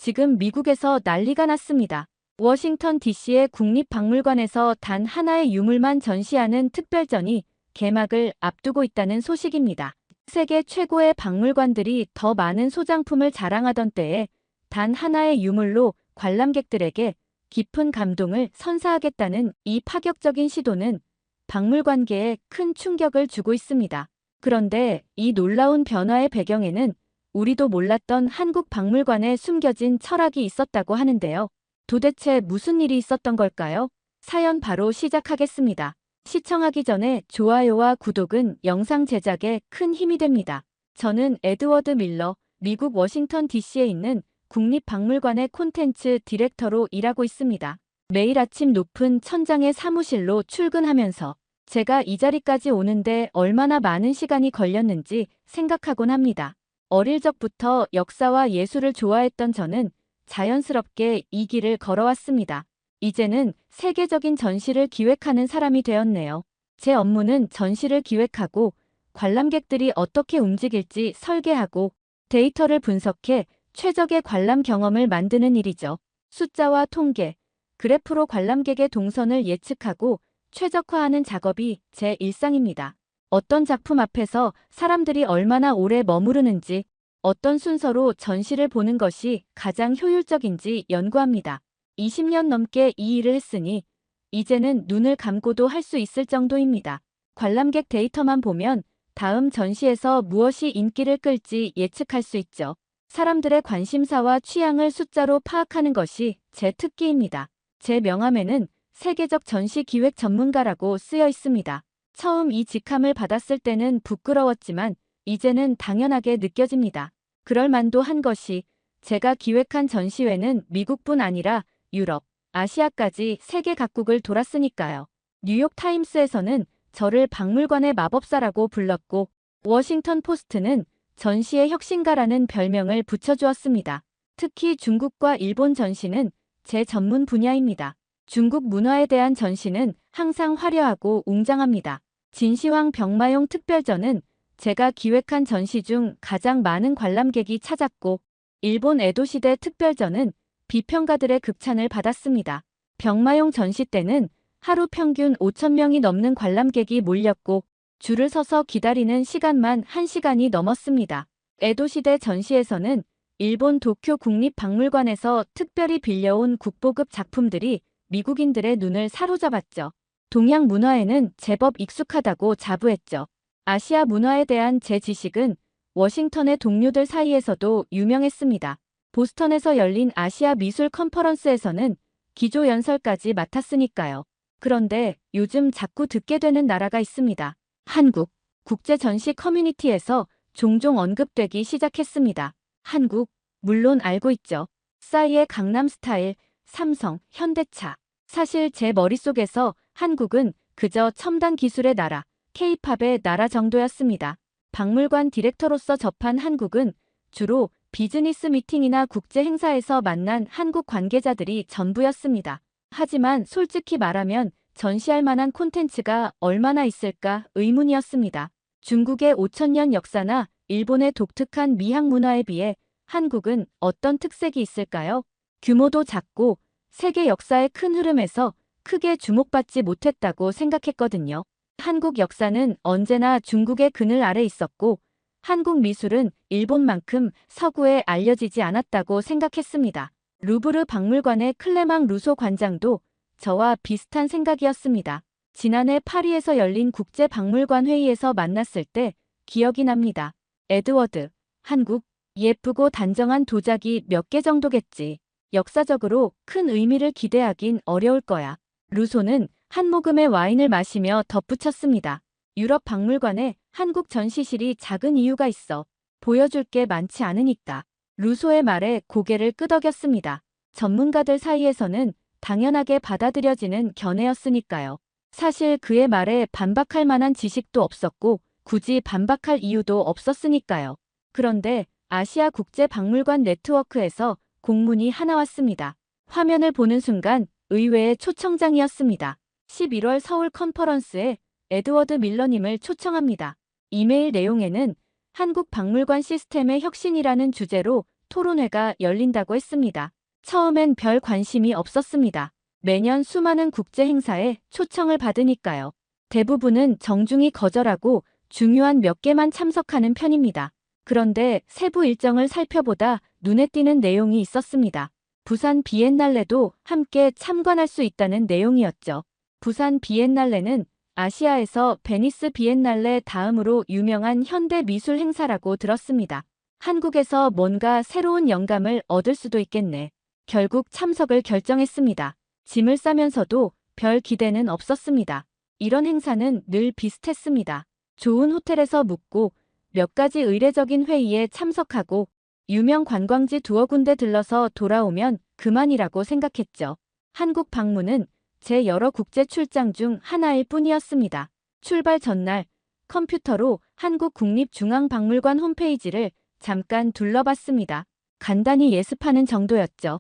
지금 미국에서 난리가 났습니다. 워싱턴 DC의 국립박물관에서 단 하나의 유물만 전시하는 특별전이 개막을 앞두고 있다는 소식입니다. 세계 최고의 박물관들이 더 많은 소장품을 자랑하던 때에 단 하나의 유물로 관람객들에게 깊은 감동을 선사하겠다는 이 파격적인 시도는 박물관계에 큰 충격을 주고 있습니다. 그런데 이 놀라운 변화의 배경에는 우리도 몰랐던 한국 박물관에 숨겨진 철학이 있었다고 하는데요. 도대체 무슨 일이 있었던 걸까요? 사연 바로 시작하겠습니다. 시청하기 전에 좋아요와 구독은 영상 제작에 큰 힘이 됩니다. 저는 에드워드 밀러, 미국 워싱턴 DC에 있는 국립박물관의 콘텐츠 디렉터로 일하고 있습니다. 매일 아침 높은 천장의 사무실로 출근하면서 제가 이 자리까지 오는데 얼마나 많은 시간이 걸렸는지 생각하곤 합니다. 어릴 적부터 역사와 예술을 좋아했던 저는 자연스럽게 이 길을 걸어왔습니다. 이제는 세계적인 전시를 기획하는 사람이 되었네요. 제 업무는 전시를 기획하고 관람객들이 어떻게 움직일지 설계하고 데이터를 분석해 최적의 관람 경험을 만드는 일이죠. 숫자와 통계, 그래프로 관람객의 동선을 예측하고 최적화하는 작업이 제 일상입니다. 어떤 작품 앞에서 사람들이 얼마나 오래 머무르는지, 어떤 순서로 전시를 보는 것이 가장 효율적인지 연구합니다. 20년 넘게 이 일을 했으니 이제는 눈을 감고도 할 수 있을 정도입니다. 관람객 데이터만 보면 다음 전시에서 무엇이 인기를 끌지 예측할 수 있죠. 사람들의 관심사와 취향을 숫자로 파악하는 것이 제 특기입니다. 제 명함에는 세계적 전시 기획 전문가라고 쓰여 있습니다. 처음 이 직함을 받았을 때는 부끄러웠지만 이제는 당연하게 느껴집니다. 그럴 만도 한 것이 제가 기획한 전시회는 미국뿐 아니라 유럽, 아시아까지 세계 각국을 돌았으니까요. 뉴욕타임스에서는 저를 박물관의 마법사라고 불렀고 워싱턴 포스트는 전시의 혁신가라는 별명을 붙여주었습니다. 특히 중국과 일본 전시는 제 전문 분야입니다. 중국 문화에 대한 전시는 항상 화려하고 웅장합니다. 진시황 병마용 특별전은 제가 기획한 전시 중 가장 많은 관람객이 찾았고 일본 에도시대 특별전은 비평가들의 극찬을 받았습니다. 병마용 전시 때는 하루 평균 5,000명이 넘는 관람객이 몰렸고 줄을 서서 기다리는 시간만 1시간이 넘었습니다. 에도시대 전시에서는 일본 도쿄 국립박물관에서 특별히 빌려온 국보급 작품들이 미국인들의 눈을 사로잡았죠. 동양 문화에는 제법 익숙하다고 자부했죠. 아시아 문화에 대한 제 지식은 워싱턴의 동료들 사이에서도 유명했습니다. 보스턴에서 열린 아시아 미술 컨퍼런스에서는 기조연설까지 맡았으니까요. 그런데 요즘 자꾸 듣게 되는 나라가 있습니다. 한국. 국제전시 커뮤니티에서 종종 언급되기 시작했습니다. 한국, 물론 알고 있죠. 싸이의 강남스타일, 삼성, 현대차. 사실 제 머릿속에서 한국은 그저 첨단 기술의 나라, K-팝의 나라 정도였습니다. 박물관 디렉터로서 접한 한국은 주로 비즈니스 미팅이나 국제 행사에서 만난 한국 관계자들이 전부였습니다. 하지만 솔직히 말하면 전시할 만한 콘텐츠가 얼마나 있을까 의문이었습니다. 중국의 5,000년 역사나 일본의 독특한 미학 문화에 비해 한국은 어떤 특색이 있을까요? 규모도 작고 세계 역사의 큰 흐름에서 크게 주목받지 못했다고 생각했거든요. 한국 역사는 언제나 중국의 그늘 아래 있었고 한국 미술은 일본만큼 서구에 알려지지 않았다고 생각했습니다. 루브르 박물관의 클레망 루소 관장도 저와 비슷한 생각이었습니다. 지난해 파리에서 열린 국제박물관 회의에서 만났을 때 기억이 납니다. 에드워드, 한국, 예쁘고 단정한 도자기 몇 개 정도겠지. 역사적으로 큰 의미를 기대하긴 어려울 거야. 루소는 한 모금의 와인을 마시며 덧붙였습니다. 유럽 박물관에 한국 전시실이 작은 이유가 있어. 보여줄 게 많지 않으니까. 루소의 말에 고개를 끄덕였습니다. 전문가들 사이에서는 당연하게 받아들여지는 견해였으니까요. 사실 그의 말에 반박할 만한 지식도 없었고 굳이 반박할 이유도 없었으니까요. 그런데 아시아 국제박물관 네트워크에서 공문이 하나 왔습니다. 화면을 보는 순간 의외의 초청장이었습니다. 11월 서울 컨퍼런스에 에드워드 밀러님을 초청합니다. 이메일 내용에는 한국 박물관 시스템의 혁신이라는 주제로 토론회가 열린다고 했습니다. 처음엔 별 관심이 없었습니다. 매년 수많은 국제 행사에 초청을 받으니까요. 대부분은 정중히 거절하고 중요한 몇 개만 참석하는 편입니다. 그런데 세부 일정을 살펴보다 눈에 띄는 내용이 있었습니다. 부산 비엔날레도 함께 참관할 수 있다는 내용이었죠. 부산 비엔날레는 아시아에서 베니스 비엔날레 다음으로 유명한 현대 미술 행사라고 들었습니다. 한국에서 뭔가 새로운 영감을 얻을 수도 있겠네. 결국 참석을 결정했습니다. 짐을 싸면서도 별 기대는 없었습니다. 이런 행사는 늘 비슷했습니다. 좋은 호텔에서 묵고 몇 가지 의례적인 회의에 참석하고 유명 관광지 두어 군데 들러서 돌아오면 그만이라고 생각했죠. 한국 방문은 제 여러 국제 출장 중 하나일 뿐이었습니다. 출발 전날 컴퓨터로 한국국립중앙박물관 홈페이지를 잠깐 둘러봤습니다. 간단히 예습하는 정도였죠.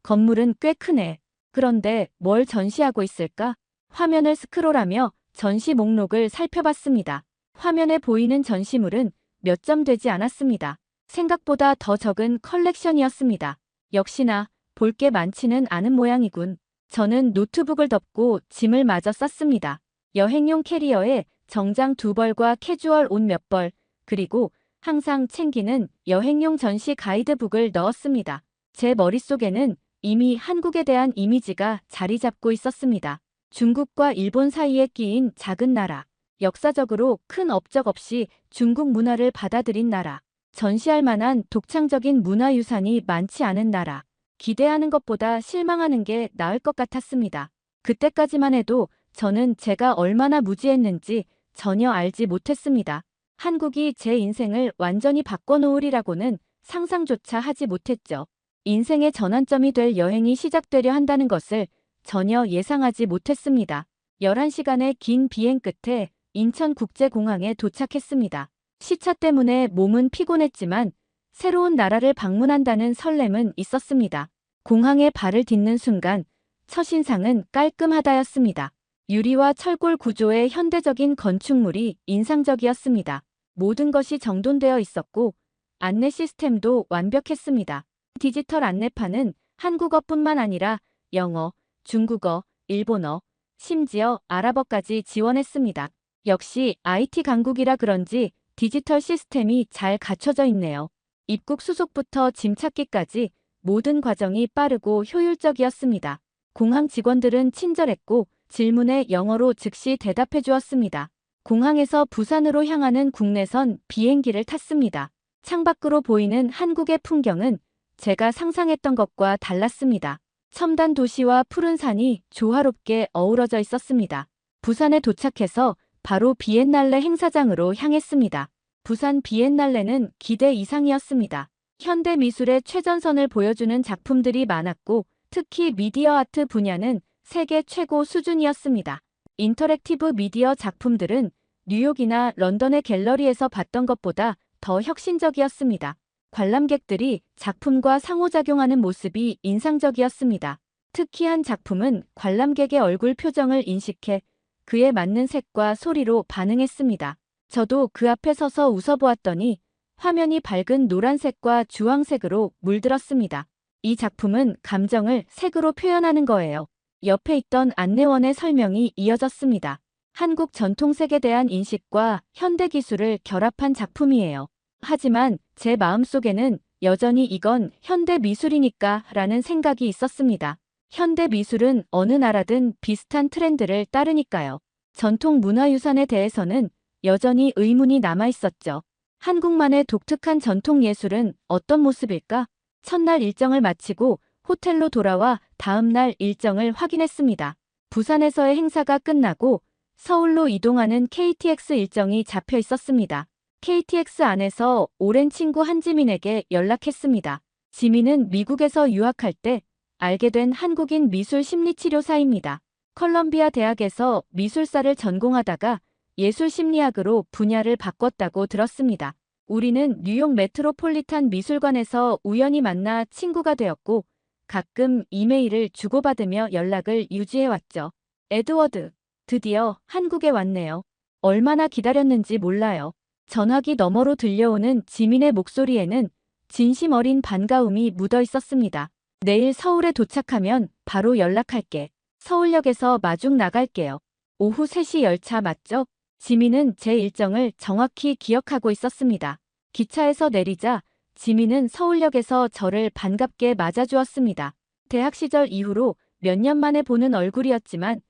건물은 꽤 크네. 그런데 뭘 전시하고 있을까? 화면을 스크롤하며 전시 목록을 살펴봤습니다. 화면에 보이는 전시물은 몇 점 되지 않았습니다. 생각보다 더 적은 컬렉션이었습니다. 역시나 볼 게 많지는 않은 모양이군. 저는 노트북을 덮고 짐을 마저 쌌습니다. 여행용 캐리어에 정장 2벌과 캐주얼 옷 몇 벌, 그리고 항상 챙기는 여행용 전시 가이드북을 넣었습니다. 제 머릿속에는 이미 한국에 대한 이미지가 자리 잡고 있었습니다. 중국과 일본 사이에 끼인 작은 나라, 역사적으로 큰 업적 없이 중국 문화를 받아들인 나라, 전시할 만한 독창적인 문화유산이 많지 않은 나라, 기대하는 것보다 실망하는 게 나을 것 같았습니다. 그때까지만 해도 저는 제가 얼마나 무지했는지 전혀 알지 못했습니다. 한국이 제 인생을 완전히 바꿔놓으리라고는 상상조차 하지 못했죠. 인생의 전환점이 될 여행이 시작되려 한다는 것을 전혀 예상하지 못했습니다. 11시간의 긴 비행 끝에 인천국제공항에 도착했습니다. 시차 때문에 몸은 피곤했지만 새로운 나라를 방문한다는 설렘은 있었습니다. 공항에 발을 딛는 순간 첫인상은 깔끔하다였습니다. 유리와 철골 구조의 현대적인 건축물이 인상적이었습니다. 모든 것이 정돈되어 있었고 안내 시스템도 완벽했습니다. 디지털 안내판은 한국어뿐만 아니라 영어, 중국어, 일본어, 심지어 아랍어까지 지원했습니다. 역시 IT 강국이라 그런지 디지털 시스템이 잘 갖춰져 있네요. 입국 수속부터 짐 찾기까지 모든 과정이 빠르고 효율적이었습니다. 공항 직원들은 친절했고 질문에 영어로 즉시 대답해 주었습니다. 공항에서 부산으로 향하는 국내선 비행기를 탔습니다. 창밖으로 보이는 한국의 풍경은 제가 상상했던 것과 달랐습니다. 첨단 도시와 푸른 산이 조화롭게 어우러져 있었습니다. 부산에 도착해서 바로 비엔날레 행사장으로 향했습니다. 부산 비엔날레는 기대 이상이었습니다. 현대 미술의 최전선을 보여주는 작품들이 많았고 특히 미디어 아트 분야는 세계 최고 수준이었습니다. 인터랙티브 미디어 작품들은 뉴욕이나 런던의 갤러리에서 봤던 것보다 더 혁신적이었습니다. 관람객들이 작품과 상호작용하는 모습이 인상적이었습니다. 특히 한 작품은 관람객의 얼굴 표정을 인식해 그에 맞는 색과 소리로 반응했습니다. 저도 그 앞에 서서 웃어보았더니 화면이 밝은 노란색과 주황색으로 물들었습니다. 이 작품은 감정을 색으로 표현하는 거예요. 옆에 있던 안내원의 설명이 이어졌습니다. 한국 전통색에 대한 인식과 현대 기술을 결합한 작품이에요. 하지만 제 마음속에는 여전히 이건 현대 미술이니까 라는 생각이 있었습니다. 현대 미술은 어느 나라든 비슷한 트렌드를 따르니까요. 전통 문화유산에 대해서는 여전히 의문이 남아있었죠. 한국만의 독특한 전통 예술은 어떤 모습일까? 첫날 일정을 마치고 호텔로 돌아와 다음날 일정을 확인했습니다. 부산에서의 행사가 끝나고 서울로 이동하는 KTX 일정이 잡혀 있었습니다. KTX 안에서 오랜 친구 한지민에게 연락했습니다. 지민은 미국에서 유학할 때 알게 된 한국인 미술 심리치료사입니다. 컬럼비아 대학에서 미술사를 전공하다가 예술심리학으로 분야를 바꿨다고 들었습니다. 우리는 뉴욕 메트로폴리탄 미술관에서 우연히 만나 친구가 되었고 가끔 이메일을 주고받으며 연락을 유지해왔죠. 에드워드, 드디어 한국에 왔네요. 얼마나 기다렸는지 몰라요. 전화기 너머로 들려오는 지민의 목소리에는 진심 어린 반가움이 묻어 있었습니다. 내일 서울에 도착하면 바로 연락할게. 서울역에서 마중 나갈게요. 오후 3시 열차 맞죠? 지민은 제 일정을 정확히 기억하고 있었습니다. 기차에서 내리자 지민은 서울역에서 저를 반갑게 맞아주었습니다. 대학 시절 이후로 몇 년 만에 보는 얼굴이었지만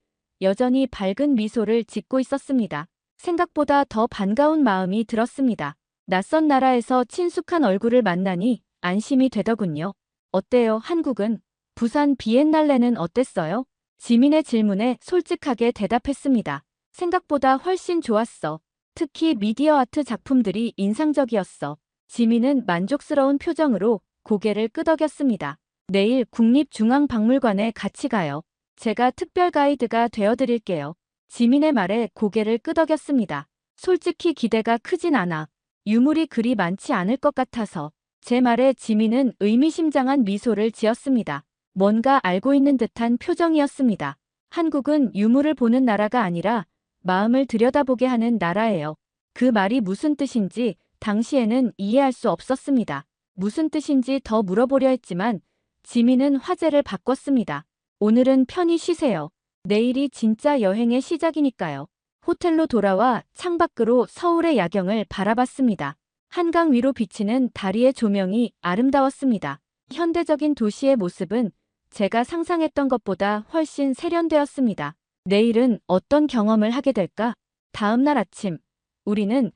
여전히 밝은 미소를 짓고 있었습니다. 생각보다 더 반가운 마음이 들었습니다. 낯선 나라에서 친숙한 얼굴을 만나니 안심이 되더군요. 어때요, 한국은? 부산 비엔날레는 어땠어요? 지민의 질문에 솔직하게 대답했습니다. 생각보다 훨씬 좋았어. 특히 미디어 아트 작품들이 인상적이었어. 지민은 만족스러운 표정으로 고개를 끄덕였습니다. 내일 국립중앙박물관에 같이 가요. 제가 특별 가이드가 되어드릴게요. 지민의 말에 고개를 끄덕였습니다. 솔직히 기대가 크진 않아. 유물이 그리 많지 않을 것 같아서. 제 말에 지민은 의미심장한 미소를 지었습니다. 뭔가 알고 있는 듯한 표정이었습니다. 한국은 유물을 보는 나라가 아니라 마음을 들여다보게 하는 나라예요. 그 말이 무슨 뜻인지 당시에는 이해할 수 없었습니다. 무슨 뜻인지 더 물어보려 했지만 지민은 화제를 바꿨습니다. 오늘은 편히 쉬세요. 내일이 진짜 여행의 시작이니까요. 호텔로 돌아와 창밖으로 서울의 야경을 바라봤습니다. 한강 위로 비치는 다리의 조명이 아름다웠습니다. 현대적인 도시의 모습은 제가 상상했던 것보다 훨씬 세련되었습니다. 내일은 어떤 경험을 하게 될까? 다음 날 아침, 우리는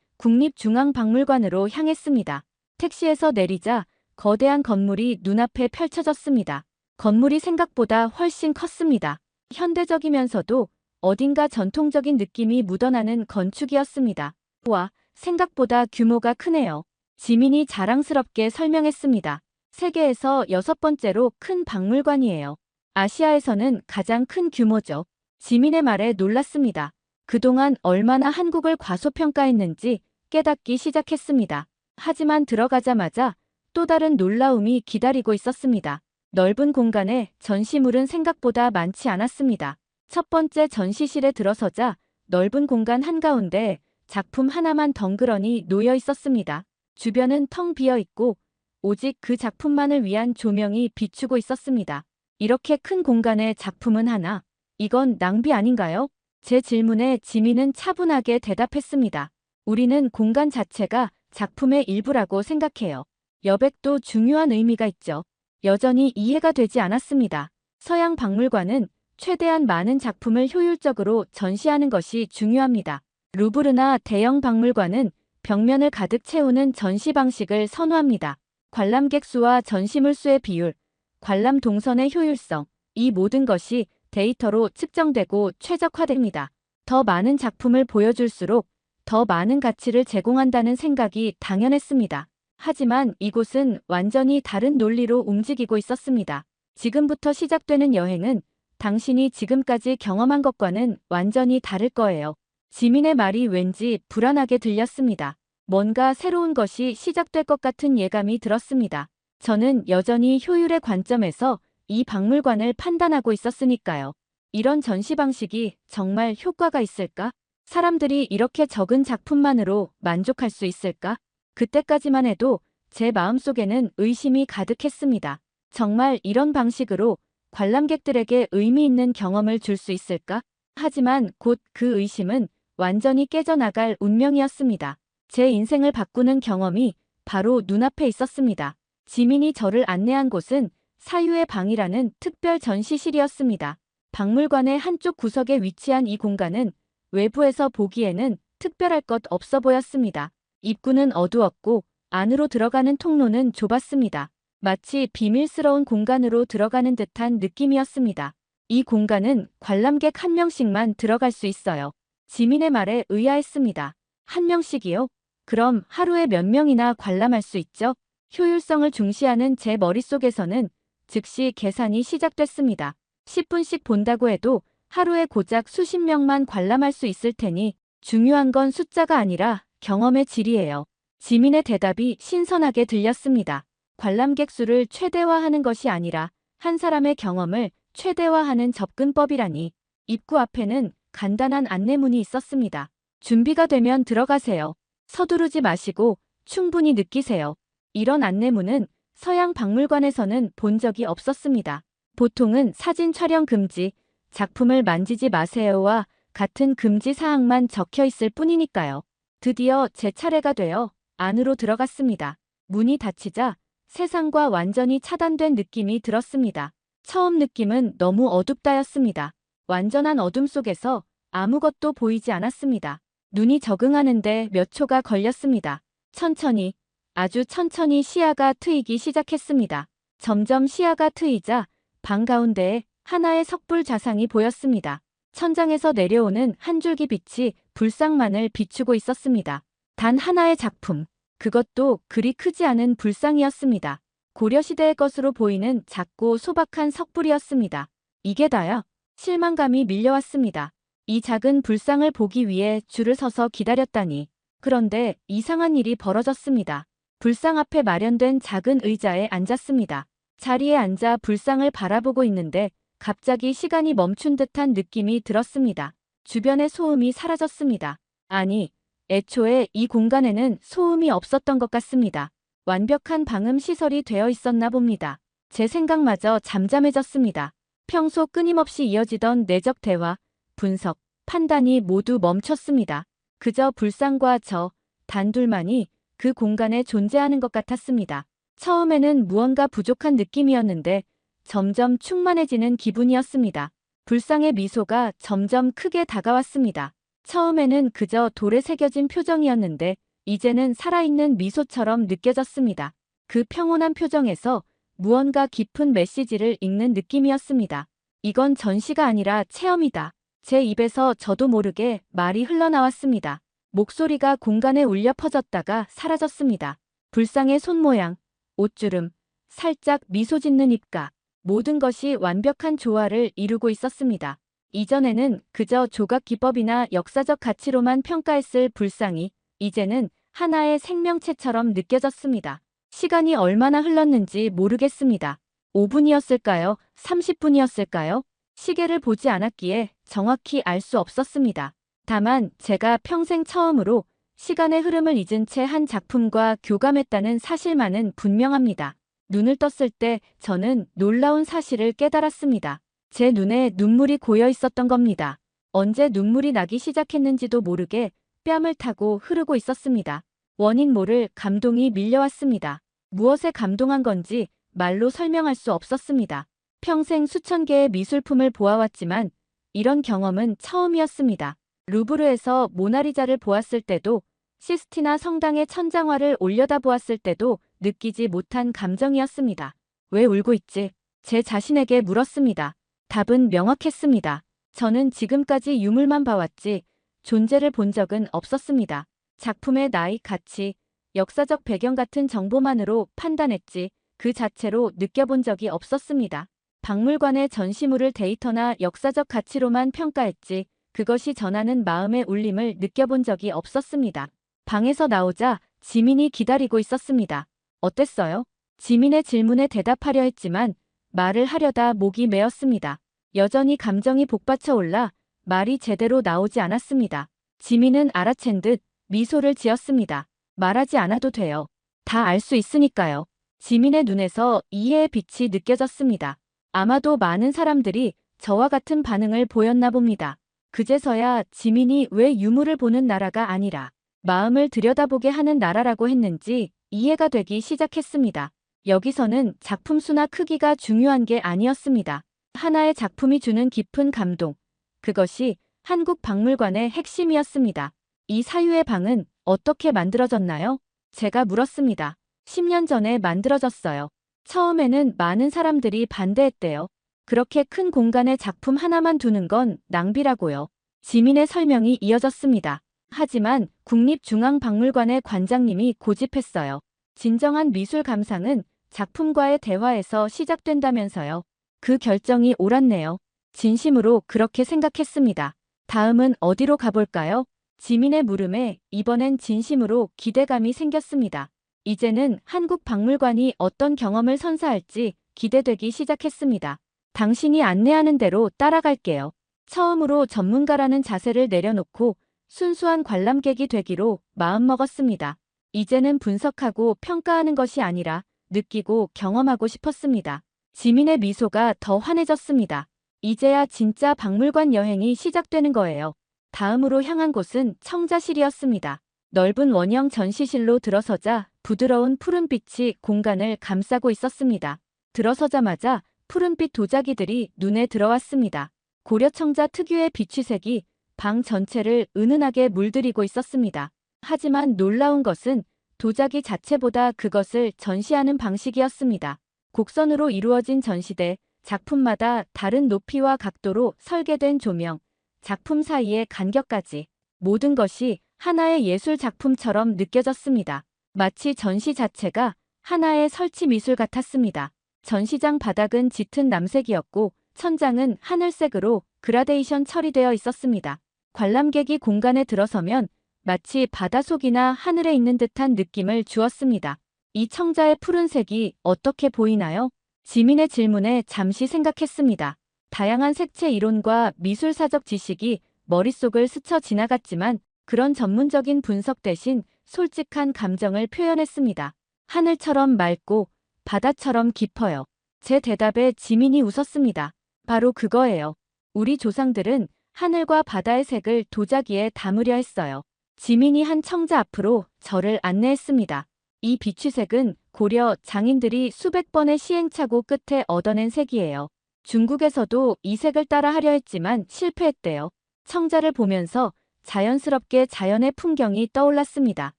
국립중앙박물관으로 향했습니다. 택시에서 내리자 거대한 건물이 눈앞에 펼쳐졌습니다. 건물이 생각보다 훨씬 컸습니다. 현대적이면서도 어딘가 전통적인 느낌이 묻어나는 건축이었습니다. 와, 생각보다 규모가 크네요. 지민이 자랑스럽게 설명했습니다. 세계에서 6번째로 큰 박물관이에요. 아시아에서는 가장 큰 규모죠. 지민의 말에 놀랐습니다. 그동안 얼마나 한국을 과소평가했는지 깨닫기 시작했습니다. 하지만 들어가자마자 또 다른 놀라움이 기다리고 있었습니다. 넓은 공간에 전시물은 생각보다 많지 않았습니다. 첫 번째 전시실에 들어서자 넓은 공간 한가운데 작품 하나만 덩그러니 놓여 있었습니다. 주변은 텅 비어 있고 오직 그 작품만을 위한 조명이 비추고 있었습니다. 이렇게 큰 공간에 작품은 하나, 이건 낭비 아닌가요? 제 질문에 지민은 차분하게 대답했습니다. 우리는 공간 자체가 작품의 일부라고 생각해요. 여백도 중요한 의미가 있죠. 여전히 이해가 되지 않았습니다. 서양 박물관은 최대한 많은 작품을 효율적으로 전시하는 것이 중요합니다. 루브르나 대형 박물관은 벽면을 가득 채우는 전시 방식을 선호합니다. 관람객 수와 전시물 수의 비율, 관람 동선의 효율성, 이 모든 것이 데이터로 측정되고 최적화됩니다. 더 많은 작품을 보여줄수록 더 많은 가치를 제공한다는 생각이 당연했습니다. 하지만 이곳은 완전히 다른 논리로 움직이고 있었습니다. 지금부터 시작되는 여행은 당신이 지금까지 경험한 것과는 완전히 다를 거예요. 지민의 말이 왠지 불안하게 들렸습니다. 뭔가 새로운 것이 시작될 것 같은 예감이 들었습니다. 저는 여전히 효율의 관점에서 이 박물관을 판단하고 있었으니까요. 이런 전시 방식이 정말 효과가 있을까? 사람들이 이렇게 적은 작품만으로 만족할 수 있을까? 그때까지만 해도 제 마음속에는 의심이 가득했습니다. 정말 이런 방식으로 관람객들에게 의미 있는 경험을 줄 수 있을까? 하지만 곧 그 의심은 완전히 깨져나갈 운명이었습니다. 제 인생을 바꾸는 경험이 바로 눈앞에 있었습니다. 지민이 저를 안내한 곳은 사유의 방이라는 특별 전시실이었습니다. 박물관의 한쪽 구석에 위치한 이 공간은 외부에서 보기에는 특별할 것 없어 보였습니다. 입구는 어두웠고 안으로 들어가는 통로는 좁았습니다. 마치 비밀스러운 공간으로 들어가는 듯한 느낌이었습니다. 이 공간은 관람객 한 명씩만 들어갈 수 있어요. 지민의 말에 의아했습니다. 한 명씩이요? 그럼 하루에 몇 명이나 관람할 수 있죠? 효율성을 중시하는 제 머릿속에서는 즉시 계산이 시작됐습니다. 10분씩 본다고 해도 하루에 고작 수십 명만 관람할 수 있을 테니 중요한 건 숫자가 아니라 경험의 질이에요. 지민의 대답이 신선하게 들렸습니다. 관람객 수를 최대화하는 것이 아니라 한 사람의 경험을 최대화하는 접근법이라니. 입구 앞에는 간단한 안내문이 있었습니다. 준비가 되면 들어가세요. 서두르지 마시고 충분히 느끼세요. 이런 안내문은 서양 박물관에서는 본 적이 없었습니다. 보통은 사진 촬영 금지, 작품을 만지지 마세요와 같은 금지 사항만 적혀 있을 뿐이니까요. 드디어 제 차례가 되어 안으로 들어갔습니다. 문이 닫히자 세상과 완전히 차단된 느낌이 들었습니다. 처음 느낌은 너무 어둡다였습니다. 완전한 어둠 속에서 아무것도 보이지 않았습니다. 눈이 적응하는데 몇 초가 걸렸습니다. 천천히, 아주 천천히 시야가 트이기 시작했습니다. 점점 시야가 트이자 방 가운데에 하나의 석불 자상이 보였습니다. 천장에서 내려오는 한 줄기 빛이 불상만을 비추고 있었습니다. 단 하나의 작품, 그것도 그리 크지 않은 불상이었습니다. 고려시대의 것으로 보이는 작고 소박한 석불이었습니다. 이게 다야? 실망감이 밀려왔습니다. 이 작은 불상을 보기 위해 줄을 서서 기다렸다니. 그런데 이상한 일이 벌어졌습니다. 불상 앞에 마련된 작은 의자에 앉았습니다. 자리에 앉아 불상을 바라보고 있는데 갑자기 시간이 멈춘 듯한 느낌이 들었습니다. 주변의 소음이 사라졌습니다. 아니, 애초에 이 공간에는 소음이 없었던 것 같습니다. 완벽한 방음 시설이 되어 있었나 봅니다. 제 생각마저 잠잠해졌습니다. 평소 끊임없이 이어지던 내적 대화, 분석, 판단이 모두 멈췄습니다. 그저 불상과 저, 단둘만이 그 공간에 존재하는 것 같았습니다. 처음에는 무언가 부족한 느낌이었는데 점점 충만해지는 기분이었습니다. 불상의 미소가 점점 크게 다가왔습니다. 처음에는 그저 돌에 새겨진 표정이었는데 이제는 살아있는 미소처럼 느껴졌습니다. 그 평온한 표정에서 무언가 깊은 메시지를 읽는 느낌이었습니다. 이건 전시가 아니라 체험이다. 제 입에서 저도 모르게 말이 흘러나왔습니다. 목소리가 공간에 울려 퍼졌다가 사라졌습니다. 불상의 손 모양, 옷주름, 살짝 미소 짓는 입가, 모든 것이 완벽한 조화를 이루고 있었습니다. 이전에는 그저 조각 기법이나 역사적 가치로만 평가했을 불상이 이제는 하나의 생명체처럼 느껴졌습니다. 시간이 얼마나 흘렀는지 모르겠습니다. 5분이었을까요? 30분이었을까요? 시계를 보지 않았기에 정확히 알 수 없었습니다. 다만 제가 평생 처음으로 시간의 흐름을 잊은 채 한 작품과 교감했다는 사실만은 분명합니다. 눈을 떴을 때 저는 놀라운 사실을 깨달았습니다. 제 눈에 눈물이 고여 있었던 겁니다. 언제 눈물이 나기 시작했는지도 모르게 뺨을 타고 흐르고 있었습니다. 원인 모를 감동이 밀려왔습니다. 무엇에 감동한 건지 말로 설명할 수 없었습니다. 평생 수천 개의 미술품을 보아왔지만 이런 경험은 처음이었습니다. 루브르에서 모나리자를 보았을 때도 시스티나 성당의 천장화를 올려다보았을 때도 느끼지 못한 감정이었습니다. 왜 울고 있지? 제 자신에게 물었습니다. 답은 명확했습니다. 저는 지금까지 유물만 봐왔지 존재를 본 적은 없었습니다. 작품의 나이, 가치, 역사적 배경 같은 정보만으로 판단했지 그 자체로 느껴본 적이 없었습니다. 박물관의 전시물을 데이터나 역사적 가치로만 평가했지 그것이 전하는 마음의 울림을 느껴본 적이 없었습니다. 방에서 나오자 지민이 기다리고 있었습니다. 어땠어요? 지민의 질문에 대답하려 했지만 말을 하려다 목이 메었습니다. 여전히 감정이 복받쳐 올라 말이 제대로 나오지 않았습니다. 지민은 알아챈 듯 미소를 지었습니다. 말하지 않아도 돼요. 다 알 수 있으니까요. 지민의 눈에서 이해의 빛이 느껴졌습니다. 아마도 많은 사람들이 저와 같은 반응을 보였나 봅니다. 그제서야 지민이 왜 유물을 보는 나라가 아니라 마음을 들여다보게 하는 나라라고 했는지 이해가 되기 시작했습니다. 여기서는 작품 수나 크기가 중요한 게 아니었습니다. 하나의 작품이 주는 깊은 감동. 그것이 한국 박물관의 핵심이었습니다. 이 사유의 방은 어떻게 만들어졌나요? 제가 물었습니다. 10년 전에 만들어졌어요. 처음에는 많은 사람들이 반대했대요. 그렇게 큰 공간에 작품 하나만 두는 건 낭비라고요. 지민의 설명이 이어졌습니다. 하지만 국립중앙박물관의 관장님이 고집했어요. 진정한 미술 감상은 작품과의 대화에서 시작된다면서요. 그 결정이 옳았네요. 진심으로 그렇게 생각했습니다. 다음은 어디로 가볼까요? 지민의 물음에 이번엔 진심으로 기대감이 생겼습니다. 이제는 한국 박물관이 어떤 경험을 선사할지 기대되기 시작했습니다. 당신이 안내하는 대로 따라갈게요. 처음으로 전문가라는 자세를 내려놓고 순수한 관람객이 되기로 마음먹었습니다. 이제는 분석하고 평가하는 것이 아니라 느끼고 경험하고 싶었습니다. 지민의 미소가 더 환해졌습니다. 이제야 진짜 박물관 여행이 시작되는 거예요. 다음으로 향한 곳은 청자실이었습니다. 넓은 원형 전시실로 들어서자 부드러운 푸른빛이 공간을 감싸고 있었습니다. 들어서자마자 푸른빛 도자기들이 눈에 들어왔습니다. 고려청자 특유의 비취색이 방 전체를 은은하게 물들이고 있었습니다. 하지만 놀라운 것은 도자기 자체보다 그것을 전시하는 방식이었습니다. 곡선으로 이루어진 전시대, 작품마다 다른 높이와 각도로 설계된 조명, 작품 사이의 간격까지 모든 것이 하나의 예술 작품처럼 느껴졌습니다. 마치 전시 자체가 하나의 설치 미술 같았습니다. 전시장 바닥은 짙은 남색이었고 천장은 하늘색으로 그라데이션 처리되어 있었습니다. 관람객이 공간에 들어서면 마치 바다속이나 하늘에 있는 듯한 느낌을 주었습니다. 이 청자의 푸른색이 어떻게 보이나요? 지민의 질문에 잠시 생각했습니다. 다양한 색채 이론과 미술사적 지식이 머릿속을 스쳐 지나갔지만 그런 전문적인 분석 대신 솔직한 감정을 표현했습니다. 하늘처럼 맑고 바다처럼 깊어요. 제 대답에 지민이 웃었습니다. 바로 그거예요. 우리 조상들은 하늘과 바다의 색을 도자기에 담으려 했어요. 지민이 한 청자 앞으로 저를 안내했습니다. 이 비취색은 고려 장인들이 수백 번의 시행착오 끝에 얻어낸 색이에요. 중국에서도 이 색을 따라 하려 했지만 실패했대요. 청자를 보면서 자연스럽게 자연의 풍경이 떠올랐습니다.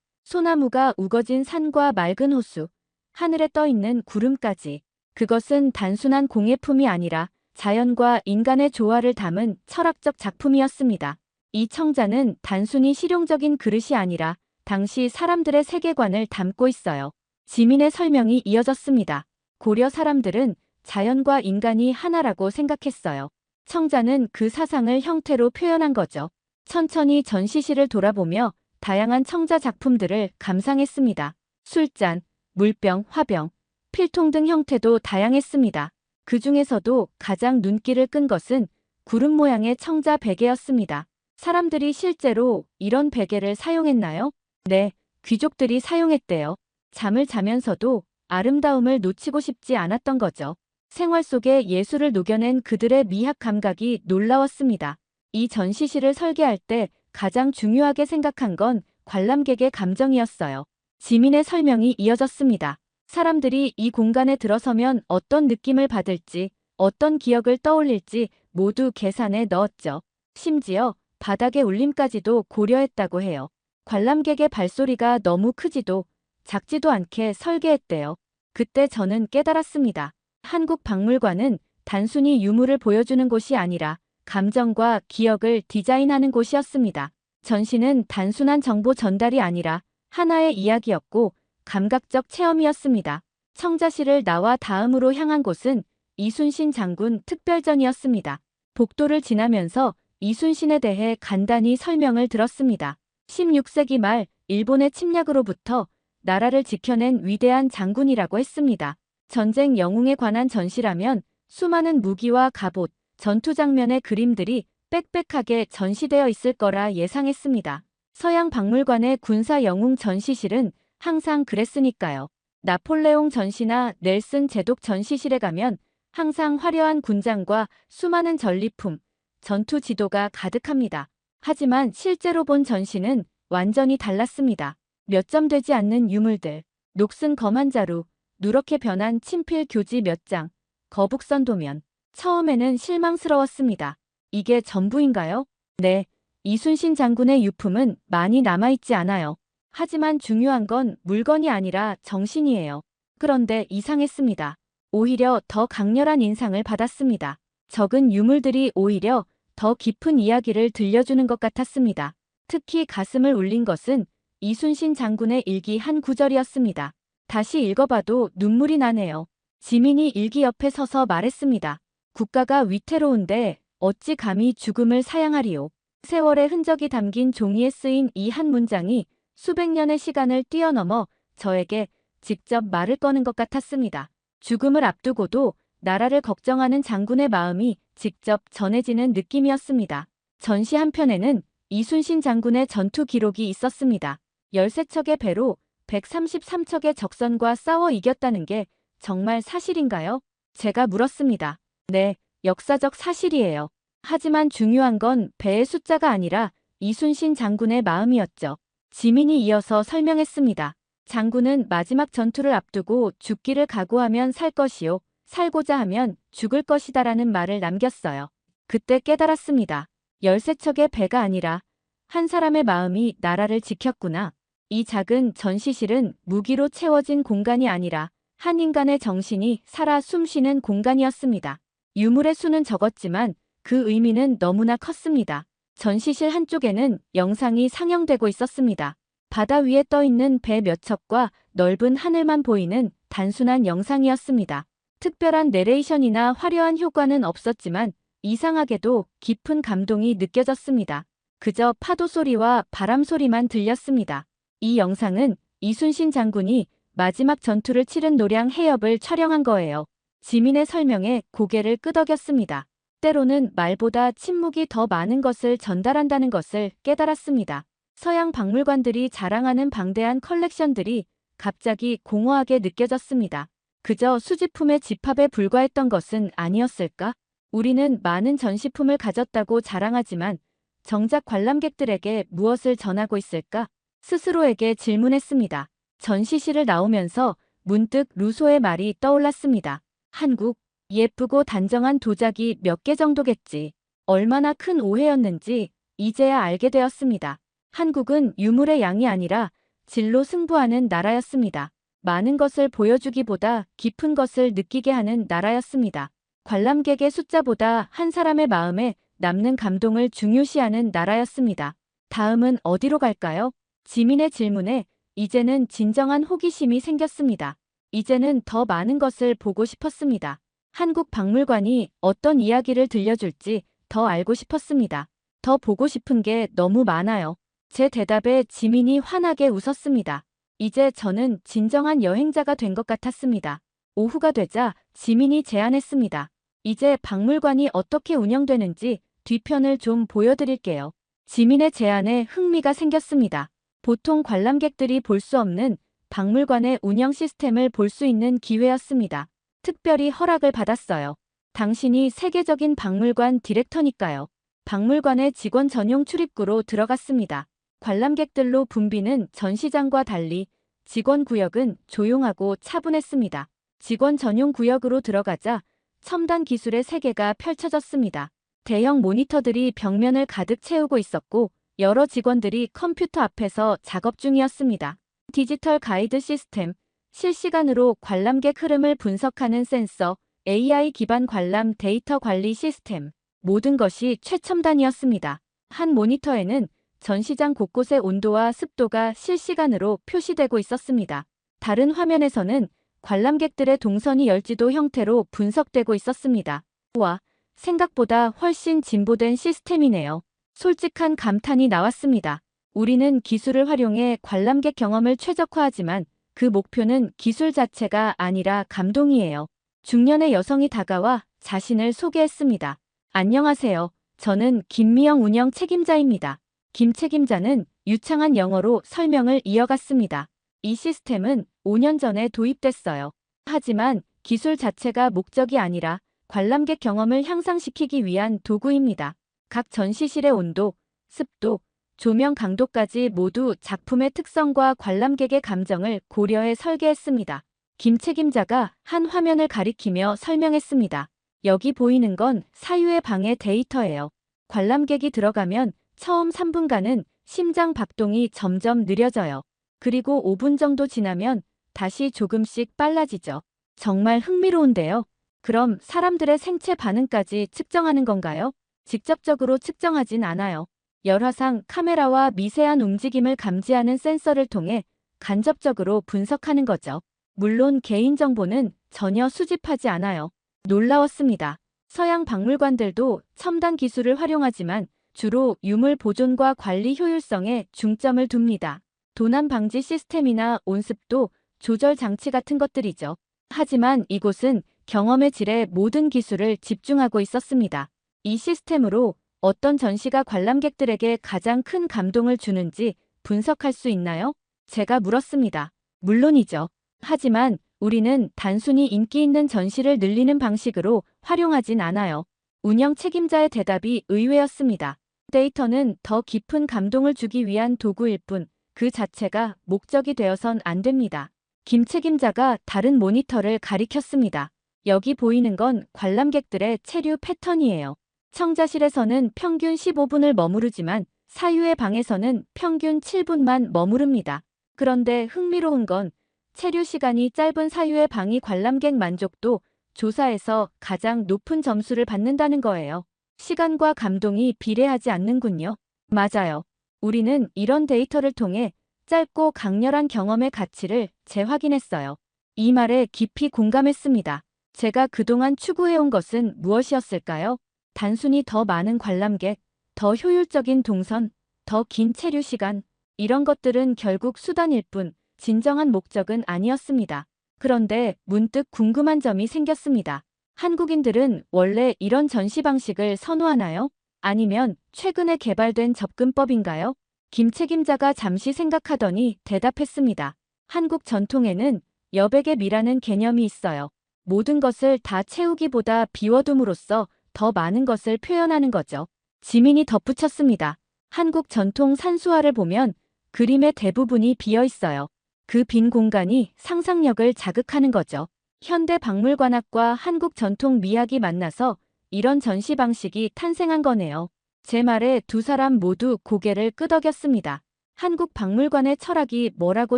소나무가 우거진 산과 맑은 호수, 하늘에 떠있는 구름까지. 그것은 단순한 공예품이 아니라 자연과 인간의 조화를 담은 철학적 작품이었습니다. 이 청자는 단순히 실용적인 그릇이 아니라 당시 사람들의 세계관을 담고 있어요. 지민의 설명이 이어졌습니다. 고려 사람들은 자연과 인간이 하나라고 생각했어요. 청자는 그 사상을 형태로 표현한 거죠. 천천히 전시실을 돌아보며 다양한 청자 작품들을 감상했습니다. 술잔, 물병, 화병, 필통 등 형태도 다양했습니다. 그 중에서도 가장 눈길을 끈 것은 구름 모양의 청자 베개였습니다. 사람들이 실제로 이런 베개를 사용했나요? 네, 귀족들이 사용했대요. 잠을 자면서도 아름다움을 놓치고 싶지 않았던 거죠. 생활 속에 예술을 녹여낸 그들의 미학 감각이 놀라웠습니다. 이 전시실을 설계할 때 가장 중요하게 생각한 건 관람객의 감정이었어요. 지민의 설명이 이어졌습니다. 사람들이 이 공간에 들어서면 어떤 느낌을 받을지, 어떤 기억을 떠올릴지 모두 계산에 넣었죠. 심지어 바닥의 울림까지도 고려했다고 해요. 관람객의 발소리가 너무 크지도 작지도 않게 설계했대요. 그때 저는 깨달았습니다. 한국 박물관은 단순히 유물을 보여주는 곳이 아니라 감정과 기억을 디자인하는 곳이었습니다. 전시는 단순한 정보 전달이 아니라 하나의 이야기였고 감각적 체험이었습니다. 청자실을 나와 다음으로 향한 곳은 이순신 장군 특별전이었습니다. 복도를 지나면서 이순신에 대해 간단히 설명을 들었습니다. 16세기 말 일본의 침략으로부터 나라를 지켜낸 위대한 장군이라고 했습니다. 전쟁 영웅에 관한 전시라면 수많은 무기와 갑옷, 전투 장면의 그림들이 빽빽하게 전시되어 있을 거라 예상했습니다. 서양 박물관의 군사 영웅 전시실은 항상 그랬으니까요. 나폴레옹 전시나 넬슨 제독 전시실에 가면 항상 화려한 군장과 수많은 전리품, 전투 지도가 가득합니다. 하지만 실제로 본 전시는 완전히 달랐습니다. 몇 점 되지 않는 유물들, 녹슨 검한 자루, 누렇게 변한 친필 교지 몇 장, 거북선 도면. 처음에는 실망스러웠습니다. 이게 전부인가요? 네, 이순신 장군의 유품은 많이 남아있지 않아요. 하지만 중요한 건 물건이 아니라 정신이에요. 그런데 이상했습니다. 오히려 더 강렬한 인상을 받았습니다. 적은 유물들이 오히려 더 깊은 이야기를 들려주는 것 같았습니다. 특히 가슴을 울린 것은 이순신 장군의 일기 한 구절이었습니다. 다시 읽어봐도 눈물이 나네요. 지민이 일기 옆에 서서 말했습니다. 국가가 위태로운데 어찌 감히 죽음을 사양하리요. 세월의 흔적이 담긴 종이에 쓰인 이 한 문장이 수백 년의 시간을 뛰어넘어 저에게 직접 말을 꺼는 것 같았습니다. 죽음을 앞두고도 나라를 걱정하는 장군의 마음이 직접 전해지는 느낌이었습니다. 전시 한편에는 이순신 장군의 전투 기록이 있었습니다. 13척의 배로 133척의 적선과 싸워 이겼다는 게 정말 사실인가요? 제가 물었습니다. 네, 역사적 사실이에요. 하지만 중요한 건 배의 숫자가 아니라 이순신 장군의 마음이었죠. 지민이 이어서 설명했습니다. 장군은 마지막 전투를 앞두고 죽기를 각오하면 살 것이요, 살고자 하면 죽을 것이다라는 말을 남겼어요. 그때 깨달았습니다. 13척의 배가 아니라 한 사람의 마음이 나라를 지켰구나. 이 작은 전시실은 무기로 채워진 공간이 아니라 한 인간의 정신이 살아 숨쉬는 공간이었습니다. 유물의 수는 적었지만 그 의미는 너무나 컸습니다. 전시실 한쪽에는 영상이 상영되고 있었습니다. 바다 위에 떠있는 배 몇 척과 넓은 하늘만 보이는 단순한 영상이었습니다. 특별한 내레이션이나 화려한 효과는 없었지만 이상하게도 깊은 감동이 느껴졌습니다. 그저 파도 소리와 바람 소리만 들렸습니다. 이 영상은 이순신 장군이 마지막 전투를 치른 노량 해협을 촬영한 거예요. 지민의 설명에 고개를 끄덕였습니다. 때로는 말보다 침묵이 더 많은 것을 전달한다는 것을 깨달았습니다. 서양 박물관들이 자랑하는 방대한 컬렉션들이 갑자기 공허하게 느껴졌습니다. 그저 수집품의 집합에 불과했던 것은 아니었을까? 우리는 많은 전시품을 가졌다고 자랑하지만 정작 관람객들에게 무엇을 전하고 있을까? 스스로에게 질문했습니다. 전시실을 나오면서 문득 루소의 말이 떠올랐습니다. 한국, 예쁘고 단정한 도자기 몇 개 정도겠지. 얼마나 큰 오해였는지 이제야 알게 되었습니다. 한국은 유물의 양이 아니라 질로 승부하는 나라였습니다. 많은 것을 보여주기보다 깊은 것을 느끼게 하는 나라였습니다. 관람객의 숫자보다 한 사람의 마음에 남는 감동을 중요시하는 나라였습니다. 다음은 어디로 갈까요? 지민의 질문에 이제는 진정한 호기심이 생겼습니다. 이제는 더 많은 것을 보고 싶었습니다. 한국 박물관이 어떤 이야기를 들려줄지 더 알고 싶었습니다. 더 보고 싶은 게 너무 많아요. 제 대답에 지민이 환하게 웃었습니다. 이제 저는 진정한 여행자가 된 것 같았습니다. 오후가 되자 지민이 제안했습니다. 이제 박물관이 어떻게 운영되는지 뒤편을 좀 보여드릴게요. 지민의 제안에 흥미가 생겼습니다. 보통 관람객들이 볼 수 없는 박물관의 운영 시스템을 볼 수 있는 기회였습니다. 특별히 허락을 받았어요. 당신이 세계적인 박물관 디렉터니까요. 박물관의 직원 전용 출입구로 들어갔습니다. 관람객들로 붐비는 전시장과 달리 직원 구역은 조용하고 차분했습니다. 직원 전용 구역으로 들어가자 첨단 기술의 세계가 펼쳐졌습니다. 대형 모니터들이 벽면을 가득 채우고 있었고 여러 직원들이 컴퓨터 앞에서 작업 중이었습니다. 디지털 가이드 시스템, 실시간으로 관람객 흐름을 분석하는 센서, AI 기반 관람 데이터 관리 시스템, 모든 것이 최첨단이었습니다. 한 모니터에는 전시장 곳곳의 온도와 습도가 실시간으로 표시되고 있었습니다. 다른 화면에서는 관람객들의 동선이 열지도 형태로 분석되고 있었습니다. 와, 생각보다 훨씬 진보된 시스템이네요. 솔직한 감탄이 나왔습니다. 우리는 기술을 활용해 관람객 경험을 최적화하지만 그 목표는 기술 자체가 아니라 감동이에요. 중년의 여성이 다가와 자신을 소개했습니다. 안녕하세요. 저는 김미영 운영 책임자입니다. 김 책임자는 유창한 영어로 설명을 이어갔습니다. 이 시스템은 5년 전에 도입됐어요. 하지만 기술 자체가 목적이 아니라 관람객 경험을 향상시키기 위한 도구입니다. 각 전시실의 온도, 습도, 조명 강도까지 모두 작품의 특성과 관람객의 감정을 고려해 설계했습니다. 김 책임자가 한 화면을 가리키며 설명했습니다. 여기 보이는 건 사유의 방해 데이터예요. 관람객이 들어가면 처음 3분간은 심장 박동이 점점 느려져요. 그리고 5분 정도 지나면 다시 조금씩 빨라지죠. 정말 흥미로운데요. 그럼 사람들의 생체 반응까지 측정하는 건가요? 직접적으로 측정하진 않아요. 열화상 카메라와 미세한 움직임을 감지하는 센서를 통해 간접적으로 분석하는 거죠. 물론 개인정보는 전혀 수집하지 않아요. 놀라웠습니다. 서양 박물관들도 첨단 기술을 활용하지만 주로 유물 보존과 관리 효율성에 중점을 둡니다. 도난 방지 시스템이나 온습도 조절 장치 같은 것들이죠. 하지만 이곳은 경험의 질에 모든 기술을 집중하고 있었습니다. 이 시스템으로 어떤 전시가 관람객들에게 가장 큰 감동을 주는지 분석할 수 있나요? 제가 물었습니다. 물론이죠. 하지만 우리는 단순히 인기 있는 전시를 늘리는 방식으로 활용하진 않아요. 운영 책임자의 대답이 의외였습니다. 데이터는 더 깊은 감동을 주기 위한 도구일 뿐 그 자체가 목적이 되어선 안 됩니다. 김 책임자가 다른 모니터를 가리켰습니다. 여기 보이는 건 관람객들의 체류 패턴이에요. 청자실에서는 평균 15분을 머무르지만 사유의 방에서는 평균 7분만 머무릅니다. 그런데 흥미로운 건 체류 시간이 짧은 사유의 방이 관람객 만족도 조사에서 가장 높은 점수를 받는다는 거예요. 시간과 감동이 비례하지 않는군요. 맞아요. 우리는 이런 데이터를 통해 짧고 강렬한 경험의 가치를 재확인했어요. 이 말에 깊이 공감했습니다. 제가 그동안 추구해온 것은 무엇이었을까요? 단순히 더 많은 관람객, 더 효율적인 동선, 더 긴 체류 시간, 이런 것들은 결국 수단일 뿐 진정한 목적은 아니었습니다. 그런데 문득 궁금한 점이 생겼습니다. 한국인들은 원래 이런 전시 방식을 선호하나요? 아니면 최근에 개발된 접근법인가요? 김 책임자가 잠시 생각하더니 대답했습니다. 한국 전통에는 여백의 미라는 개념이 있어요. 모든 것을 다 채우기보다 비워둠으로써 더 많은 것을 표현하는 거죠. 지민이 덧붙였습니다. 한국 전통 산수화를 보면 그림의 대부분이 비어 있어요. 그 빈 공간이 상상력을 자극하는 거죠. 현대 박물관학과 한국 전통 미학이 만나서 이런 전시 방식이 탄생한 거네요. 제 말에 두 사람 모두 고개를 끄덕였습니다. 한국 박물관의 철학이 뭐라고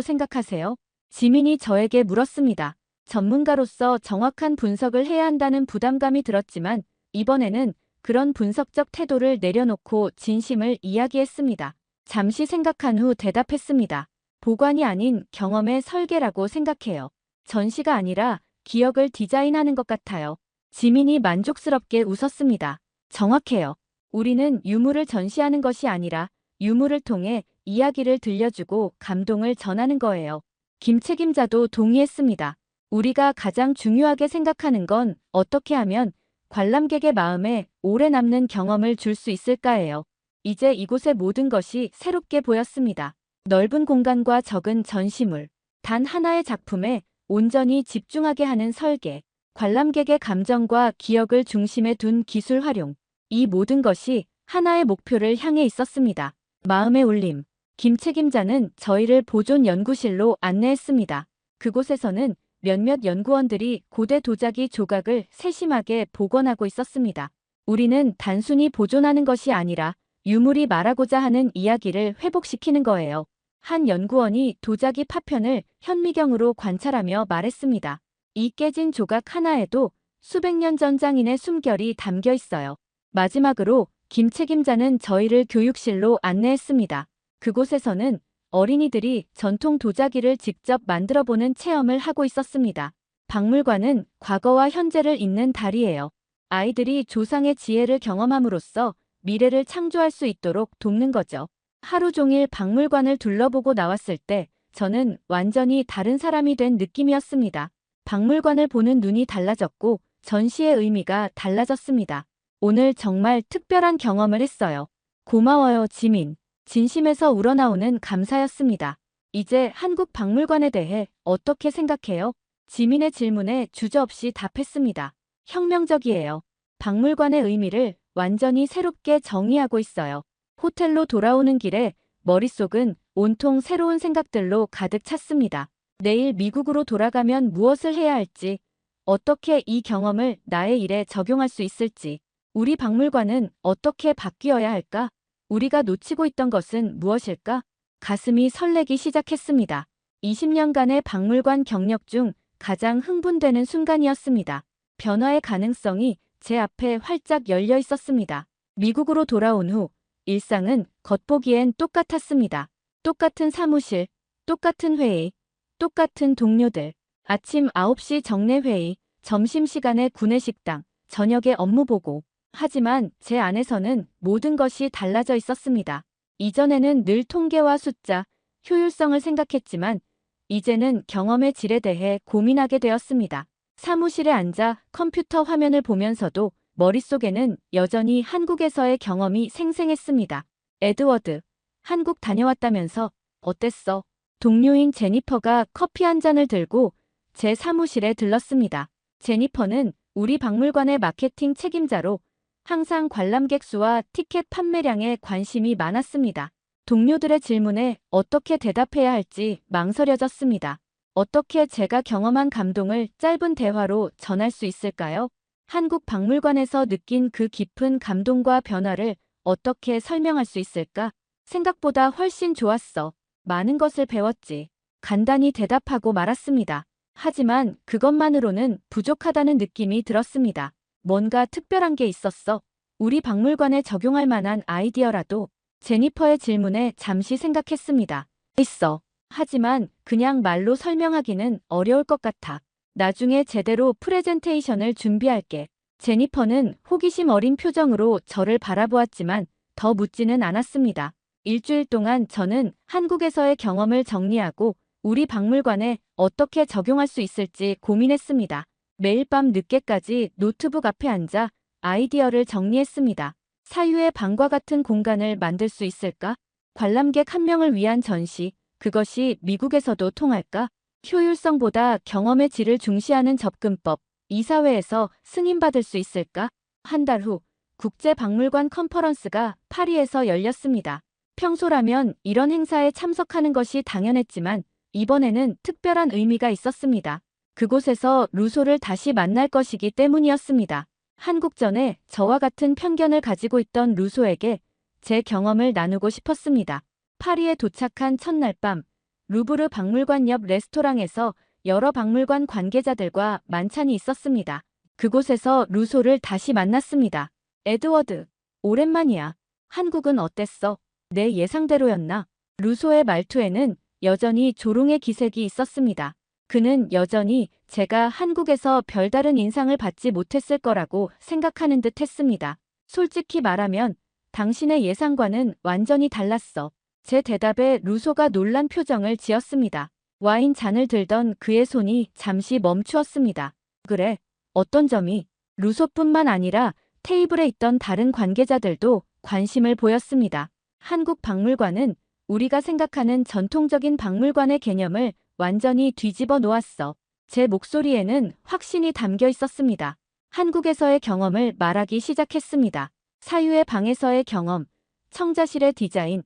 생각하세요? 지민이 저에게 물었습니다. 전문가로서 정확한 분석을 해야 한다는 부담감이 들었지만 이번에는 그런 분석적 태도를 내려놓고 진심을 이야기했습니다. 잠시 생각한 후 대답했습니다. 보관이 아닌 경험의 설계라고 생각해요. 전시가 아니라 기억을 디자인하는 것 같아요. 지민이 만족스럽게 웃었습니다. 정확해요. 우리는 유물을 전시하는 것이 아니라 유물을 통해 이야기를 들려주고 감동을 전하는 거예요. 김 책임자도 동의했습니다. 우리가 가장 중요하게 생각하는 건 어떻게 하면 관람객의 마음에 오래 남는 경험을 줄 수 있을까예요. 이제 이곳의 모든 것이 새롭게 보였습니다. 넓은 공간과 적은 전시물, 단 하나의 작품에 온전히 집중하게 하는 설계, 관람객의 감정과 기억을 중심에 둔 기술 활용, 이 모든 것이 하나의 목표를 향해 있었습니다. 마음의 울림. 김 책임자는 저희를 보존 연구실로 안내했습니다. 그곳에서는 몇몇 연구원들이 고대 도자기 조각을 세심하게 복원하고 있었습니다. 우리는 단순히 보존하는 것이 아니라 유물이 말하고자 하는 이야기를 회복시키는 거예요. 한 연구원이 도자기 파편을 현미경으로 관찰하며 말했습니다. 이 깨진 조각 하나에도 수백 년 전 장인의 숨결이 담겨 있어요. 마지막으로 김 책임자는 저희를 교육실로 안내했습니다. 그곳에서는 어린이들이 전통 도자기를 직접 만들어보는 체험을 하고 있었습니다. 박물관은 과거와 현재를 잇는 다리예요. 아이들이 조상의 지혜를 경험함으로써 미래를 창조할 수 있도록 돕는 거죠. 하루 종일 박물관을 둘러보고 나왔을 때 저는 완전히 다른 사람이 된 느낌이었습니다. 박물관을 보는 눈이 달라졌고 전시의 의미가 달라졌습니다. 오늘 정말 특별한 경험을 했어요. 고마워요, 지민. 진심에서 우러나오는 감사였습니다. 이제 한국 박물관에 대해 어떻게 생각해요? 지민의 질문에 주저없이 답했습니다. 혁명적이에요. 박물관의 의미를 완전히 새롭게 정의하고 있어요. 호텔로 돌아오는 길에 머릿속은 온통 새로운 생각들로 가득 찼습니다. 내일 미국으로 돌아가면 무엇을 해야 할지, 어떻게 이 경험을 나의 일에 적용할 수 있을지, 우리 박물관은 어떻게 바뀌어야 할까? 우리가 놓치고 있던 것은 무엇일까? 가슴이 설레기 시작했습니다. 20년간의 박물관 경력 중 가장 흥분되는 순간이었습니다. 변화의 가능성이 제 앞에 활짝 열려 있었습니다. 미국으로 돌아온 후 일상은 겉보기엔 똑같았습니다. 똑같은 사무실, 똑같은 회의, 똑같은 동료들, 아침 9시 정례 회의, 점심시간에 구내식당, 저녁에 업무 보고. 하지만 제 안에서는 모든 것이 달라져 있었습니다. 이전에는 늘 통계와 숫자, 효율성을 생각했지만 이제는 경험의 질에 대해 고민하게 되었습니다. 사무실에 앉아 컴퓨터 화면을 보면서도 머릿속에는 여전히 한국에서의 경험이 생생했습니다. 에드워드, 한국 다녀왔다면서 어땠어? 동료인 제니퍼가 커피 한 잔을 들고 제 사무실에 들렀습니다. 제니퍼는 우리 박물관의 마케팅 책임자로 항상 관람객 수와 티켓 판매량에 관심이 많았습니다. 동료들의 질문에 어떻게 대답해야 할지 망설여졌습니다. 어떻게 제가 경험한 감동을 짧은 대화로 전할 수 있을까요? 한국 박물관에서 느낀 그 깊은 감동과 변화를 어떻게 설명할 수 있을까? 생각보다 훨씬 좋았어. 많은 것을 배웠지. 간단히 대답하고 말았습니다. 하지만 그것만으로는 부족하다는 느낌이 들었습니다. 뭔가 특별한 게 있었어. 우리 박물관에 적용할 만한 아이디어라도. 제니퍼의 질문에 잠시 생각했습니다. 있어. 하지만 그냥 말로 설명하기는 어려울 것 같아. 나중에 제대로 프레젠테이션을 준비할게. 제니퍼는 호기심 어린 표정으로 저를 바라보았지만 더 묻지는 않았습니다. 일주일 동안 저는 한국에서의 경험을 정리하고 우리 박물관에 어떻게 적용할 수 있을지 고민했습니다. 매일 밤 늦게까지 노트북 앞에 앉아 아이디어를 정리했습니다. 사유의 방과 같은 공간을 만들 수 있을까? 관람객 한 명을 위한 전시, 그것이 미국에서도 통할까? 효율성보다 경험의 질을 중시하는 접근법, 이사회에서 승인받을 수 있을까? 한 달 후, 국제박물관 컨퍼런스가 파리에서 열렸습니다. 평소라면 이런 행사에 참석하는 것이 당연했지만 이번에는 특별한 의미가 있었습니다. 그곳에서 루소를 다시 만날 것이기 때문이었습니다. 한국 전에 저와 같은 편견을 가지고 있던 루소에게 제 경험을 나누고 싶었습니다. 파리에 도착한 첫날 밤, 루브르 박물관 옆 레스토랑에서 여러 박물관 관계자들과 만찬이 있었습니다. 그곳에서 루소를 다시 만났습니다. 에드워드, 오랜만이야. 한국은 어땠어? 내 예상대로였나? 루소의 말투에는 여전히 조롱의 기색이 있었습니다. 그는 여전히 제가 한국에서 별다른 인상을 받지 못했을 거라고 생각하는 듯 했습니다. 솔직히 말하면 당신의 예상과는 완전히 달랐어. 제 대답에 루소가 놀란 표정을 지었습니다. 와인 잔을 들던 그의 손이 잠시 멈추었습니다. 그래, 어떤 점이? 루소뿐만 아니라 테이블에 있던 다른 관계자들도 관심을 보였습니다. 한국 박물관은 우리가 생각하는 전통적인 박물관의 개념을 완전히 뒤집어 놓았어. 제 목소리에는 확신이 담겨 있었습니다. 한국에서의 경험을 말하기 시작했습니다. 사유의 방에서의 경험, 청자실의 디자인,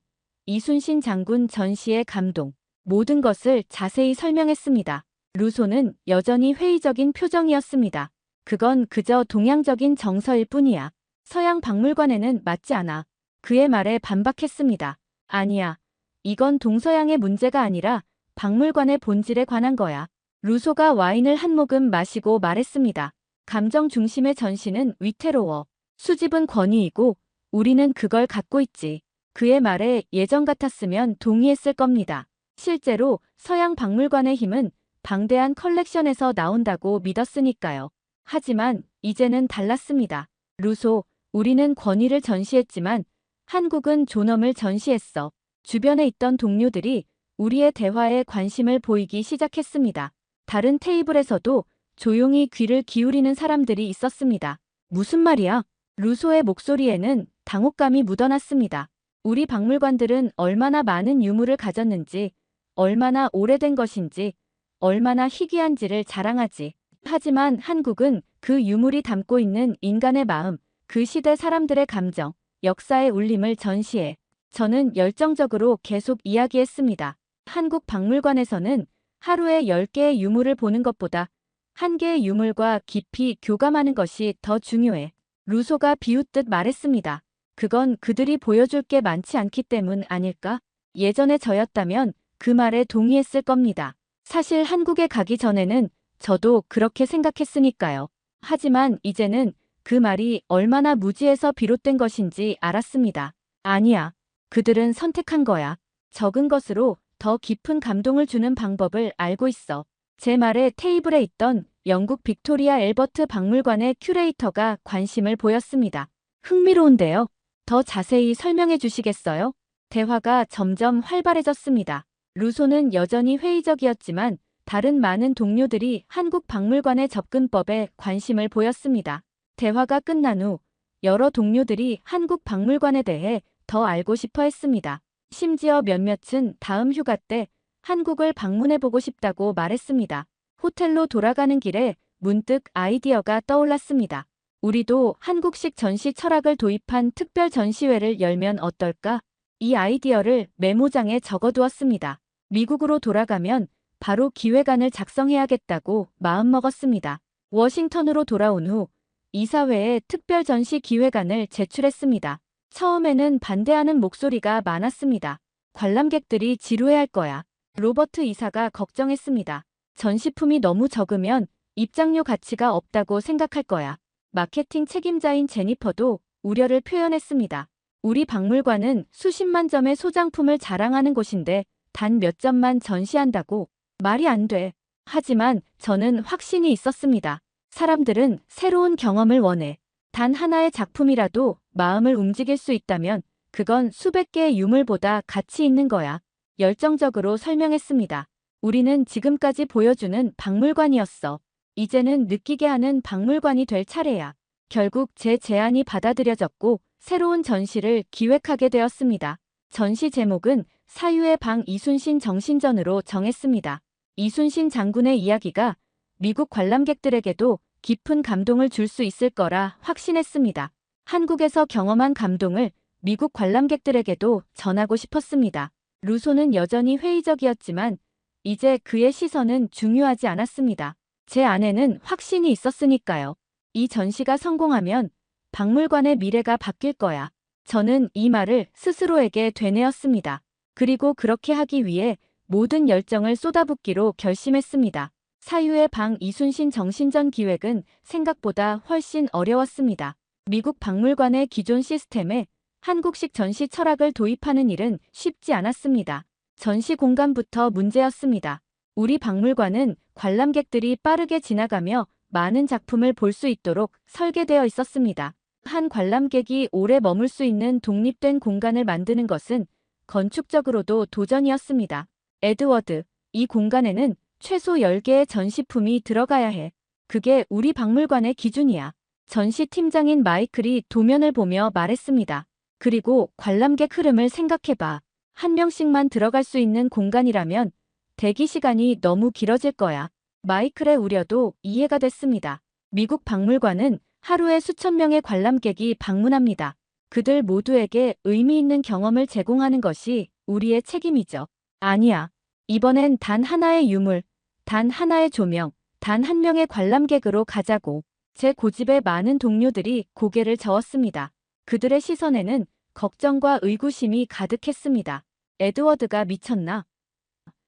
이순신 장군 전시의 감동, 모든 것을 자세히 설명했습니다. 루소는 여전히 회의적인 표정이었습니다. 그건 그저 동양적인 정서일 뿐이야. 서양 박물관에는 맞지 않아. 그의 말에 반박했습니다. 아니야. 이건 동서양의 문제가 아니라 박물관의 본질에 관한 거야. 루소가 와인을 한 모금 마시고 말했습니다. 감정 중심의 전시는 위태로워. 수집은 권위이고 우리는 그걸 갖고 있지. 그의 말에 예전 같았으면 동의했을 겁니다. 실제로 서양 박물관의 힘은 방대한 컬렉션에서 나온다고 믿었으니까요. 하지만 이제는 달랐습니다. 루소, 우리는 권위를 전시했지만 한국은 존엄을 전시했어. 주변에 있던 동료들이 우리의 대화에 관심을 보이기 시작했습니다. 다른 테이블에서도 조용히 귀를 기울이는 사람들이 있었습니다. 무슨 말이야? 루소의 목소리에는 당혹감이 묻어났습니다. 우리 박물관들은 얼마나 많은 유물을 가졌는지, 얼마나 오래된 것인지, 얼마나 희귀한지를 자랑하지. 하지만 한국은 그 유물이 담고 있는 인간의 마음, 그 시대 사람들의 감정, 역사의 울림을 전시해. 저는 열정적으로 계속 이야기했습니다. 한국 박물관에서는 하루에 10개의 유물을 보는 것보다 한 개의 유물과 깊이 교감하는 것이 더 중요해. 루소가 비웃듯 말했습니다. 그건 그들이 보여줄 게 많지 않기 때문 아닐까? 예전에 저였다면 그 말에 동의했을 겁니다. 사실 한국에 가기 전에는 저도 그렇게 생각했으니까요. 하지만 이제는 그 말이 얼마나 무지에서 비롯된 것인지 알았습니다. 아니야. 그들은 선택한 거야. 적은 것으로 더 깊은 감동을 주는 방법을 알고 있어. 제 말에 테이블에 있던 영국 빅토리아 앨버트 박물관의 큐레이터가 관심을 보였습니다. 흥미로운데요. 더 자세히 설명해 주시겠어요? 대화가 점점 활발해졌습니다. 루소는 여전히 회의적이었지만 다른 많은 동료들이 한국 박물관의 접근법에 관심을 보였습니다. 대화가 끝난 후 여러 동료들이 한국 박물관에 대해 더 알고 싶어 했습니다. 심지어 몇몇은 다음 휴가 때 한국을 방문해보고 싶다고 말했습니다. 호텔로 돌아가는 길에 문득 아이디어가 떠올랐습니다. 우리도 한국식 전시 철학을 도입한 특별 전시회를 열면 어떨까? 이 아이디어를 메모장에 적어두었습니다. 미국으로 돌아가면 바로 기획안을 작성해야겠다고 마음먹었습니다. 워싱턴으로 돌아온 후 이사회에 특별 전시 기획안을 제출했습니다. 처음에는 반대하는 목소리가 많았습니다. 관람객들이 지루해할 거야. 로버트 이사가 걱정했습니다. 전시품이 너무 적으면 입장료 가치가 없다고 생각할 거야. 마케팅 책임자인 제니퍼도 우려를 표현했습니다. 우리 박물관은 수십만 점의 소장품을 자랑하는 곳인데 단 몇 점만 전시한다고? 말이 안 돼. 하지만 저는 확신이 있었습니다. 사람들은 새로운 경험을 원해. 단 하나의 작품이라도 마음을 움직일 수 있다면 그건 수백 개의 유물보다 가치 있는 거야. 열정적으로 설명했습니다. 우리는 지금까지 보여주는 박물관이었어. 이제는 느끼게 하는 박물관이 될 차례야. 결국 제 제안이 받아들여졌고 새로운 전시를 기획하게 되었습니다. 전시 제목은 사유의 방 이순신 정신전으로 정했습니다. 이순신 장군의 이야기가 미국 관람객들에게도 깊은 감동을 줄 수 있을 거라 확신했습니다. 한국에서 경험한 감동을 미국 관람객들에게도 전하고 싶었습니다. 루소는 여전히 회의적이었지만 이제 그의 시선은 중요하지 않았습니다. 제 안에는 확신이 있었으니까요. 이 전시가 성공하면 박물관의 미래가 바뀔 거야. 저는 이 말을 스스로에게 되뇌었습니다. 그리고 그렇게 하기 위해 모든 열정을 쏟아붓기로 결심했습니다. 사유의 방 이순신 정신전 기획은 생각보다 훨씬 어려웠습니다. 미국 박물관의 기존 시스템에 한국식 전시 철학을 도입하는 일은 쉽지 않았습니다. 전시 공간부터 문제였습니다. 우리 박물관은 관람객들이 빠르게 지나가며 많은 작품을 볼 수 있도록 설계되어 있었습니다. 한 관람객이 오래 머물 수 있는 독립된 공간을 만드는 것은 건축적으로도 도전이었습니다. 에드워드, 이 공간에는 최소 10개의 전시품이 들어가야 해. 그게 우리 박물관의 기준이야. 전시 팀장인 마이클이 도면을 보며 말했습니다. 그리고 관람객 흐름을 생각해봐. 한 명씩만 들어갈 수 있는 공간이라면 대기 시간이 너무 길어질 거야. 마이클의 우려도 이해가 됐습니다. 미국 박물관은 하루에 수천 명의 관람객이 방문합니다. 그들 모두에게 의미 있는 경험을 제공하는 것이 우리의 책임이죠. 아니야. 이번엔 단 하나의 유물, 단 하나의 조명, 단 한 명의 관람객으로 가자고. 제 고집에 많은 동료들이 고개를 저었습니다. 그들의 시선에는 걱정과 의구심이 가득했습니다. 에드워드가 미쳤나?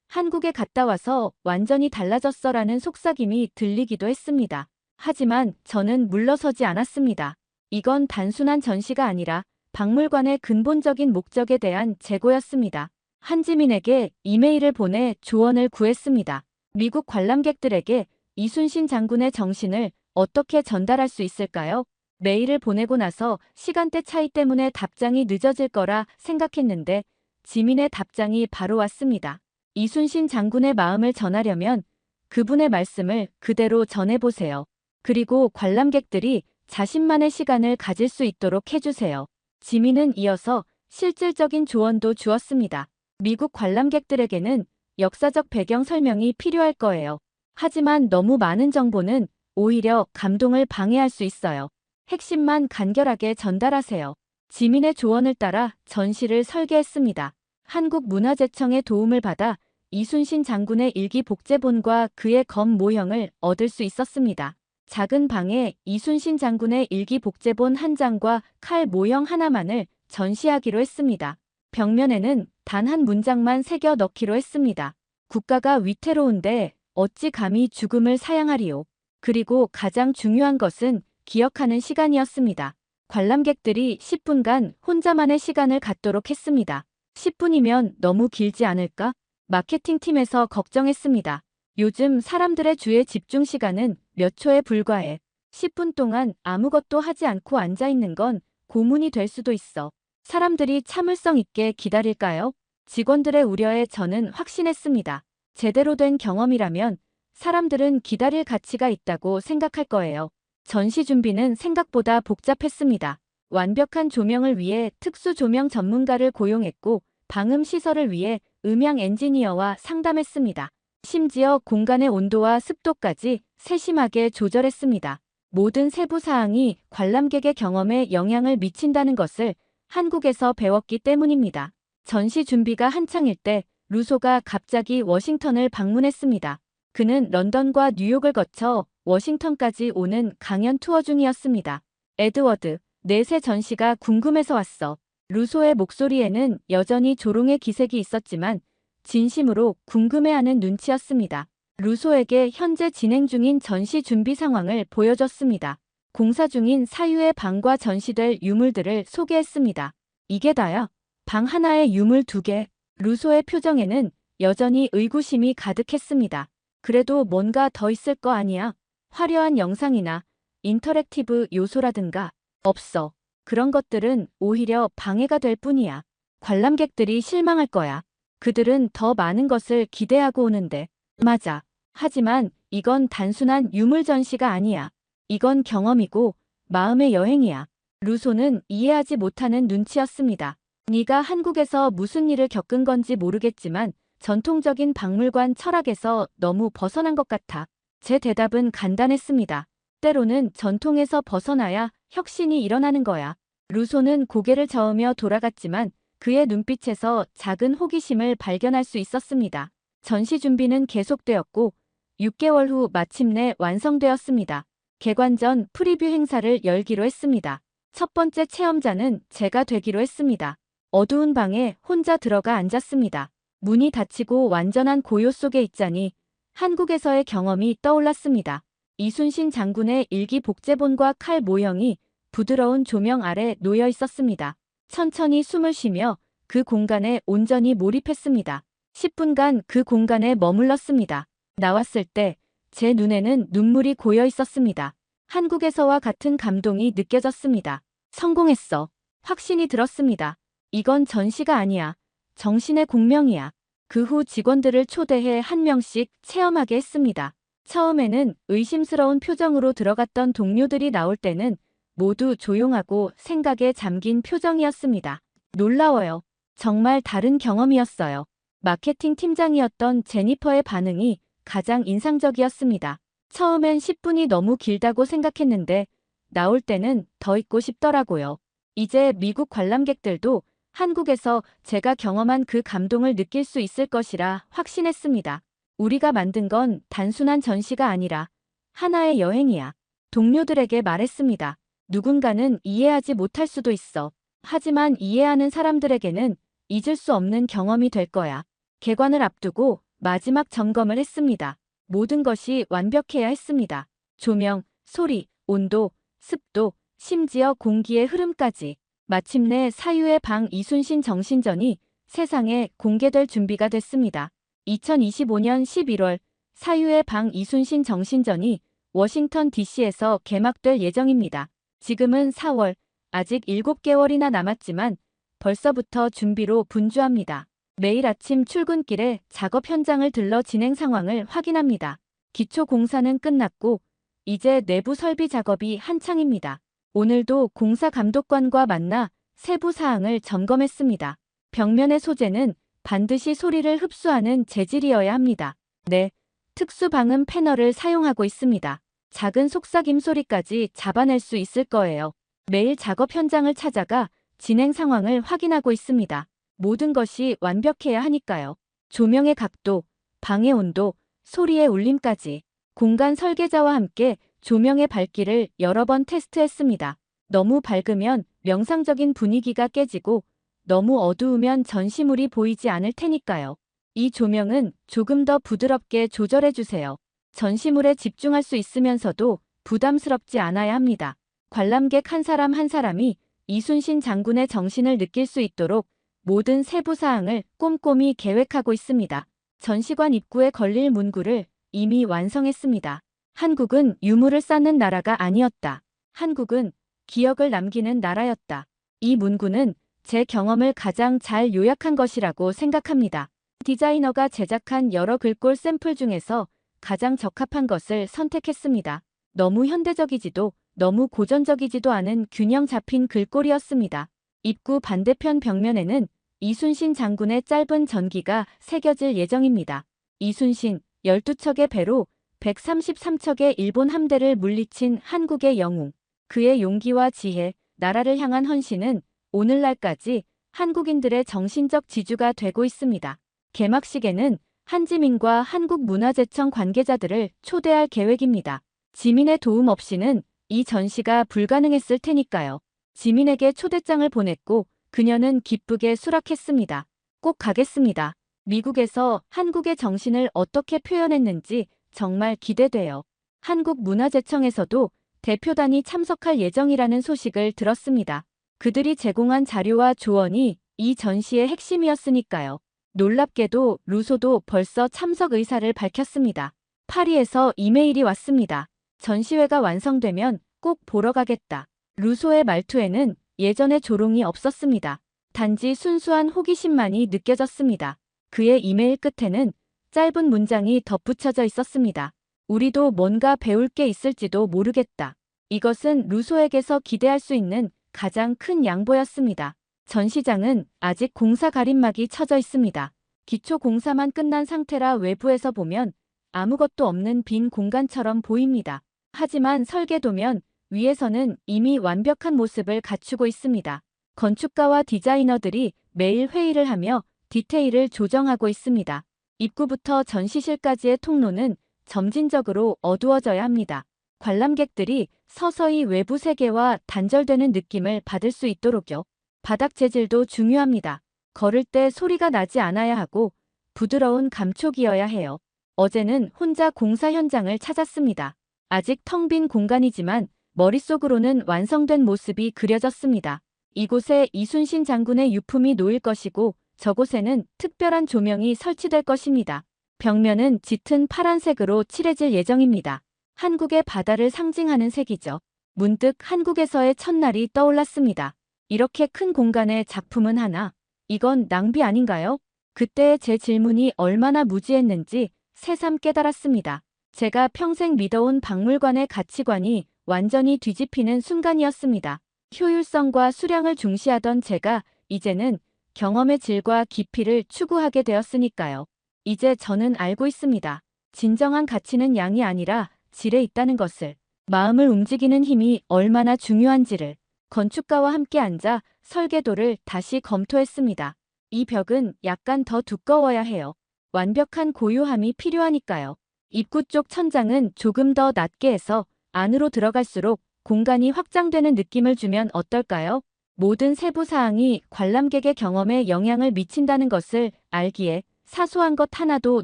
한국에 갔다 와서 완전히 달라졌어라는 속삭임이 들리기도 했습니다. 하지만 저는 물러서지 않았습니다. 이건 단순한 전시가 아니라 박물관의 근본적인 목적에 대한 재고였습니다. 한지민에게 이메일을 보내 조언을 구했습니다. 미국 관람객들에게 이순신 장군의 정신을 어떻게 전달할 수 있을까요? 메일을 보내고 나서 시간대 차이 때문에 답장이 늦어질 거라 생각했는데 지민의 답장이 바로 왔습니다. 이순신 장군의 마음을 전하려면 그분의 말씀을 그대로 전해보세요. 그리고 관람객들이 자신만의 시간을 가질 수 있도록 해주세요. 지민은 이어서 실질적인 조언도 주었습니다. 미국 관람객들에게는 역사적 배경 설명이 필요할 거예요. 하지만 너무 많은 정보는 오히려 감동을 방해할 수 있어요. 핵심만 간결하게 전달하세요. 지민의 조언을 따라 전시를 설계했습니다. 한국문화재청의 도움을 받아 이순신 장군의 일기 복제본과 그의 검 모형을 얻을 수 있었습니다. 작은 방에 이순신 장군의 일기 복제본 한 장과 칼 모형 하나만을 전시하기로 했습니다. 벽면에는 단 한 문장만 새겨 넣기로 했습니다. 국가가 위태로운데 어찌 감히 죽음을 사양하리요. 그리고 가장 중요한 것은 기억하는 시간이었습니다. 관람객들이 10분간 혼자만의 시간을 갖도록 했습니다. 10분이면 너무 길지 않을까? 마케팅팀에서 걱정했습니다. 요즘 사람들의 주의 집중 시간은 몇 초에 불과해. 10분 동안 아무것도 하지 않고 앉아있는 건 고문이 될 수도 있어. 사람들이 참을성 있게 기다릴까요? 직원들의 우려에 저는 확신했습니다. 제대로 된 경험이라면 사람들은 기다릴 가치가 있다고 생각할 거예요. 전시 준비는 생각보다 복잡했습니다. 완벽한 조명을 위해 특수 조명 전문가를 고용했고 방음 시설을 위해 음향 엔지니어와 상담했습니다. 심지어 공간의 온도와 습도까지 세심하게 조절했습니다. 모든 세부 사항이 관람객의 경험에 영향을 미친다는 것을 한국에서 배웠기 때문입니다. 전시 준비가 한창일 때 루소가 갑자기 워싱턴을 방문했습니다. 그는 런던과 뉴욕을 거쳐 워싱턴까지 오는 강연 투어 중이었습니다. 에드워드, 넷의 전시가 궁금해서 왔어. 루소의 목소리에는 여전히 조롱의 기색이 있었지만 진심으로 궁금해하는 눈치였습니다. 루소에게 현재 진행 중인 전시 준비 상황을 보여줬습니다. 공사 중인 사유의 방과 전시될 유물들을 소개했습니다. 이게 다야? 방 하나에 유물 2개. 루소의 표정에는 여전히 의구심이 가득했습니다. 그래도 뭔가 더 있을 거 아니야? 화려한 영상이나 인터랙티브 요소라든가. 없어. 그런 것들은 오히려 방해가 될 뿐이야. 관람객들이 실망할 거야. 그들은 더 많은 것을 기대하고 오는데. 맞아. 하지만 이건 단순한 유물 전시가 아니야. 이건 경험이고 마음의 여행이야. 루소는 이해하지 못하는 눈치였습니다. 네가 한국에서 무슨 일을 겪은 건지 모르겠지만 전통적인 박물관 철학에서 너무 벗어난 것 같아. 제 대답은 간단했습니다. 때로는 전통에서 벗어나야 혁신이 일어나는 거야. 루소는 고개를 저으며 돌아갔지만 그의 눈빛에서 작은 호기심을 발견할 수 있었습니다. 전시 준비는 계속되었고 6개월 후 마침내 완성되었습니다. 개관 전 프리뷰 행사를 열기로 했습니다. 첫 번째 체험자는 제가 되기로 했습니다. 어두운 방에 혼자 들어가 앉았습니다. 문이 닫히고 완전한 고요 속에 있자니 한국에서의 경험이 떠올랐습니다. 이순신 장군의 일기 복제본과 칼 모형이 부드러운 조명 아래 놓여 있었습니다. 천천히 숨을 쉬며 그 공간에 온전히 몰입했습니다. 10분간 그 공간에 머물렀습니다. 나왔을 때 제 눈에는 눈물이 고여 있었습니다. 한국에서와 같은 감동이 느껴졌습니다. 성공했어. 확신이 들었습니다. 이건 전시가 아니야. 정신의 공명이야. 그 후 직원들을 초대해 한 명씩 체험하게 했습니다. 처음에는 의심스러운 표정으로 들어갔던 동료들이 나올 때는 모두 조용하고 생각에 잠긴 표정이었습니다. 놀라워요. 정말 다른 경험이었어요. 마케팅 팀장이었던 제니퍼의 반응이 가장 인상적이었습니다. 처음엔 10분이 너무 길다고 생각했는데 나올 때는 더 있고 싶더라고요. 이제 미국 관람객들도 한국에서 제가 경험한 그 감동을 느낄 수 있을 것이라 확신했습니다. 우리가 만든 건 단순한 전시가 아니라 하나의 여행이야. 동료들에게 말했습니다. 누군가는 이해하지 못할 수도 있어. 하지만 이해하는 사람들에게는 잊을 수 없는 경험이 될 거야. 개관을 앞두고 마지막 점검을 했습니다. 모든 것이 완벽해야 했습니다. 조명, 소리, 온도, 습도, 심지어 공기의 흐름까지. 마침내 사유의 방 이순신 정신전이 세상에 공개될 준비가 됐습니다. 2025년 11월 사유의 방 이순신 정신전이 워싱턴 DC에서 개막될 예정입니다. 지금은 4월, 아직 7개월이나 남았지만 벌써부터 준비로 분주합니다. 매일 아침 출근길에 작업 현장을 들러 진행 상황을 확인합니다. 기초 공사는 끝났고 이제 내부 설비 작업이 한창입니다. 오늘도 공사 감독관과 만나 세부 사항을 점검했습니다. 벽면의 소재는 반드시 소리를 흡수하는 재질이어야 합니다. 네, 특수 방음 패널을 사용하고 있습니다. 작은 속삭임 소리까지 잡아낼 수 있을 거예요. 매일 작업 현장을 찾아가 진행 상황을 확인하고 있습니다. 모든 것이 완벽해야 하니까요. 조명의 각도, 방의 온도, 소리의 울림까지. 공간 설계자와 함께 조명의 밝기를 여러 번 테스트했습니다. 너무 밝으면 명상적인 분위기가 깨지고 너무 어두우면 전시물이 보이지 않을 테니까요. 이 조명은 조금 더 부드럽게 조절해주세요. 전시물에 집중할 수 있으면서도 부담스럽지 않아야 합니다. 관람객 한 사람 한 사람이 이순신 장군의 정신을 느낄 수 있도록 모든 세부 사항을 꼼꼼히 계획하고 있습니다. 전시관 입구에 걸릴 문구를 이미 완성했습니다. 한국은 유물을 쌓는 나라가 아니었다. 한국은 기억을 남기는 나라였다. 이 문구는 제 경험을 가장 잘 요약한 것이라고 생각합니다. 디자이너가 제작한 여러 글꼴 샘플 중에서 가장 적합한 것을 선택했습니다. 너무 현대적이지도 너무 고전적이지도 않은 균형 잡힌 글꼴이었습니다. 입구 반대편 벽면에는 이순신 장군의 짧은 전기가 새겨질 예정입니다. 이순신 12척의 배로 133척의 일본 함대를 물리친 한국의 영웅. 그의 용기와 지혜, 나라를 향한 헌신은 오늘날까지 한국인들의 정신적 지주가 되고 있습니다. 개막식에는 한지민과 한국문화재청 관계자들을 초대할 계획입니다. 지민의 도움 없이는 이 전시가 불가능했을 테니까요. 지민에게 초대장을 보냈고 그녀는 기쁘게 수락했습니다. 꼭 가겠습니다. 미국에서 한국의 정신을 어떻게 표현했는지 정말 기대돼요. 한국문화재청에서도 대표단이 참석할 예정이라는 소식을 들었습니다. 그들이 제공한 자료와 조언이 이 전시의 핵심이었으니까요. 놀랍게도 루소도 벌써 참석 의사를 밝혔습니다. 파리에서 이메일이 왔습니다. 전시회가 완성되면 꼭 보러 가겠다. 루소의 말투에는 예전의 조롱이 없었습니다. 단지 순수한 호기심만이 느껴졌습니다. 그의 이메일 끝에는 짧은 문장이 덧붙여져 있었습니다. 우리도 뭔가 배울 게 있을지도 모르겠다. 이것은 루소에게서 기대할 수 있는 가장 큰 양보였습니다. 전시장은 아직 공사 가림막이 쳐져 있습니다. 기초 공사만 끝난 상태라 외부에서 보면 아무것도 없는 빈 공간처럼 보입니다. 하지만 설계도면 위에서는 이미 완벽한 모습을 갖추고 있습니다. 건축가와 디자이너들이 매일 회의를 하며 디테일을 조정하고 있습니다. 입구부터 전시실까지의 통로는 점진적으로 어두워져야 합니다. 관람객들이 서서히 외부 세계와 단절되는 느낌을 받을 수 있도록요. 바닥 재질도 중요합니다. 걸을 때 소리가 나지 않아야 하고 부드러운 감촉이어야 해요. 어제는 혼자 공사 현장을 찾았습니다. 아직 텅 빈 공간이지만 머릿속으로는 완성된 모습이 그려졌습니다. 이곳에 이순신 장군의 유품이 놓일 것이고 저곳에는 특별한 조명이 설치될 것입니다. 벽면은 짙은 파란색으로 칠해질 예정입니다. 한국의 바다를 상징하는 색이죠. 문득 한국에서의 첫날이 떠올랐습니다. 이렇게 큰 공간에 작품은 하나, 이건 낭비 아닌가요? 그때의 제 질문이 얼마나 무지했는지 새삼 깨달았습니다. 제가 평생 믿어온 박물관의 가치관이 완전히 뒤집히는 순간이었습니다. 효율성과 수량을 중시하던 제가 이제는 경험의 질과 깊이를 추구하게 되었으니까요. 이제 저는 알고 있습니다. 진정한 가치는 양이 아니라 질에 있다는 것을. 마음을 움직이는 힘이 얼마나 중요한지를. 건축가와 함께 앉아 설계도를 다시 검토했습니다. 이 벽은 약간 더 두꺼워야 해요. 완벽한 고요함이 필요하니까요. 입구 쪽 천장은 조금 더 낮게 해서 안으로 들어갈수록 공간이 확장되는 느낌을 주면 어떨까요? 모든 세부사항이 관람객의 경험에 영향을 미친다는 것을 알기에 사소한 것 하나도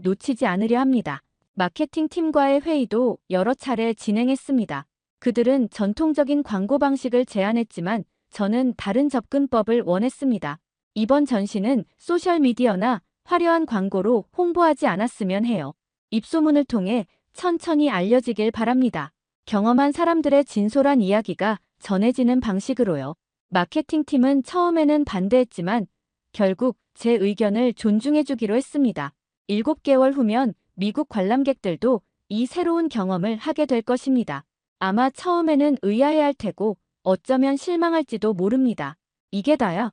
놓치지 않으려 합니다. 마케팅 팀과의 회의도 여러 차례 진행했습니다. 그들은 전통적인 광고 방식을 제안했지만 저는 다른 접근법을 원했습니다. 이번 전시는 소셜미디어나 화려한 광고로 홍보하지 않았으면 해요. 입소문을 통해 천천히 알려지길 바랍니다. 경험한 사람들의 진솔한 이야기가 전해지는 방식으로요. 마케팅팀은 처음에는 반대했지만 결국 제 의견을 존중해주기로 했습니다. 7개월 후면 미국 관람객들도 이 새로운 경험을 하게 될 것입니다. 아마 처음에는 의아해할 테고 어쩌면 실망할지도 모릅니다. 이게 다야?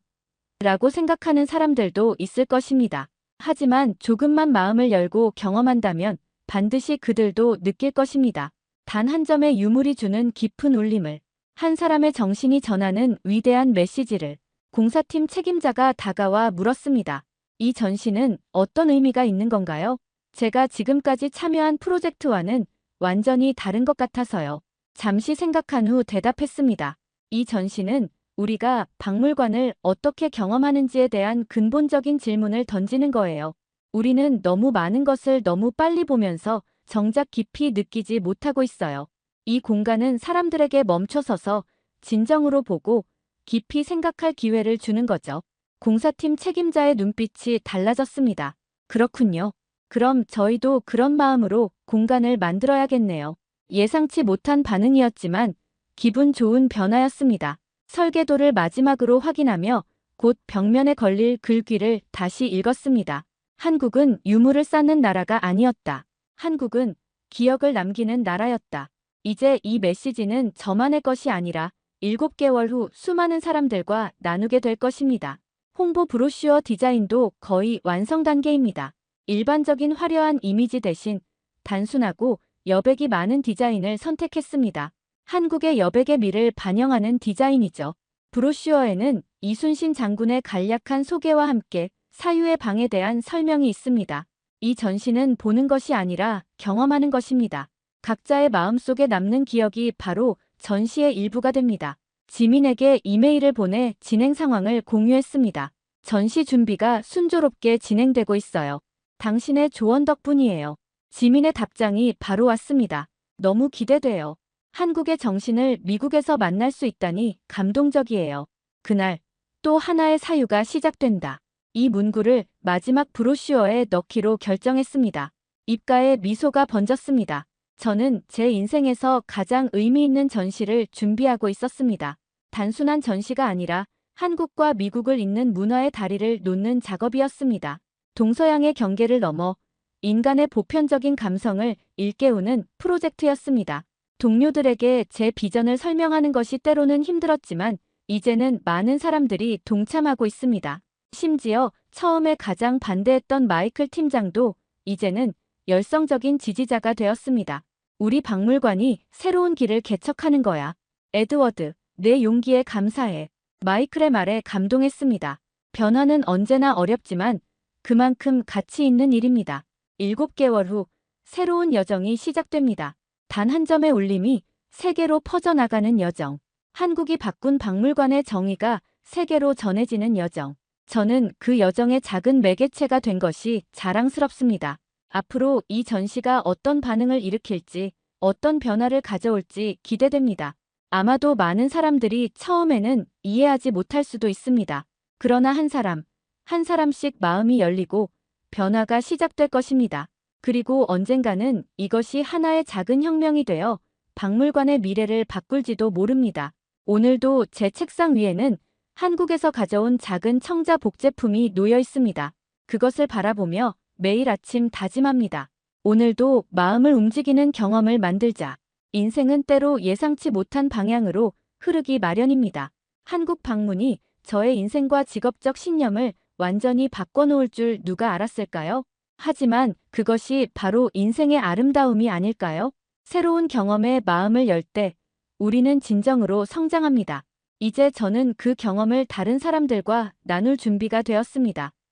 라고 생각하는 사람들도 있을 것입니다. 하지만 조금만 마음을 열고 경험한다면 반드시 그들도 느낄 것입니다. 단 한 점의 유물이 주는 깊은 울림을, 한 사람의 정신이 전하는 위대한 메시지를. 공사팀 책임자가 다가와 물었습니다. 이 전시는 어떤 의미가 있는 건가요? 제가 지금까지 참여한 프로젝트와는 완전히 다른 것 같아서요. 잠시 생각한 후 대답했습니다. 이 전시는 우리가 박물관을 어떻게 경험하는지에 대한 근본적인 질문을 던지는 거예요. 우리는 너무 많은 것을 너무 빨리 보면서 정작 깊이 느끼지 못하고 있어요. 이 공간은 사람들에게 멈춰서서 진정으로 보고 깊이 생각할 기회를 주는 거죠. 공사팀 책임자의 눈빛이 달라졌습니다. 그렇군요. 그럼 저희도 그런 마음으로 공간을 만들어야겠네요. 예상치 못한 반응이었지만 기분 좋은 변화였습니다. 설계도를 마지막으로 확인하며 곧 벽면에 걸릴 글귀를 다시 읽었습니다. 한국은 유물을 쌓는 나라가 아니었다. 한국은 기억을 남기는 나라였다. 이제 이 메시지는 저만의 것이 아니라 7개월 후 수많은 사람들과 나누게 될 것입니다. 홍보 브로슈어 디자인도 거의 완성 단계입니다. 일반적인 화려한 이미지 대신 단순하고 여백이 많은 디자인을 선택했습니다. 한국의 여백의 미를 반영하는 디자인이죠. 브로슈어에는 이순신 장군의 간략한 소개와 함께 사유의 방에 대한 설명이 있습니다. 이 전시는 보는 것이 아니라 경험하는 것입니다. 각자의 마음속에 남는 기억이 바로 전시의 일부가 됩니다. 지민에게 이메일을 보내 진행 상황을 공유했습니다. 전시 준비가 순조롭게 진행되고 있어요. 당신의 조언 덕분이에요. 지민의 답장이 바로 왔습니다. 너무 기대돼요. 한국의 정신을 미국에서 만날 수 있다니 감동적이에요. 그날 또 하나의 사유가 시작된다. 이 문구를 마지막 브로슈어에 넣기로 결정했습니다. 입가에 미소가 번졌습니다. 저는 제 인생에서 가장 의미 있는 전시를 준비하고 있었습니다. 단순한 전시가 아니라 한국과 미국을 잇는 문화의 다리를 놓는 작업이었습니다. 동서양의 경계를 넘어 인간의 보편적인 감성을 일깨우는 프로젝트였습니다. 동료들에게 제 비전을 설명하는 것이 때로는 힘들었지만 이제는 많은 사람들이 동참하고 있습니다. 심지어 처음에 가장 반대했던 마이클 팀장도 이제는 열성적인 지지자가 되었습니다. 우리 박물관이 새로운 길을 개척하는 거야. 에드워드, 내 용기에 감사해. 마이클의 말에 감동했습니다. 변화는 언제나 어렵지만 그만큼 가치 있는 일입니다. 7개월 후 새로운 여정이 시작됩니다. 단 한 점의 울림이 세계로 퍼져나가는 여정. 한국이 바꾼 박물관의 정의가 세계로 전해지는 여정. 저는 그 여정의 작은 매개체가 된 것이 자랑스럽습니다. 앞으로 이 전시가 어떤 반응을 일으킬지, 어떤 변화를 가져올지 기대됩니다. 아마도 많은 사람들이 처음에는 이해하지 못할 수도 있습니다. 그러나 한 사람, 한 사람씩 마음이 열리고 변화가 시작될 것입니다. 그리고 언젠가는 이것이 하나의 작은 혁명이 되어 박물관의 미래를 바꿀지도 모릅니다. 오늘도 제 책상 위에는 한국에서 가져온 작은 청자 복제품이 놓여 있습니다. 그것을 바라보며 매일 아침 다짐합니다. 오늘도 마음을 움직이는 경험을 만들자. 인생은 때로 예상치 못한 방향으로 흐르기 마련입니다. 한국 방문이 저의 인생과 직업적 신념을 완전히 바꿔놓을 줄 누가 알았을까요? 하지만 그것이 바로 인생의 아름다움이 아닐까요? 새로운 경험에 마음을 열 때 우리는 진정으로 성장합니다. 이제 저는 그 경험을 다른 사람들과 나눌 준비가 되었습니다.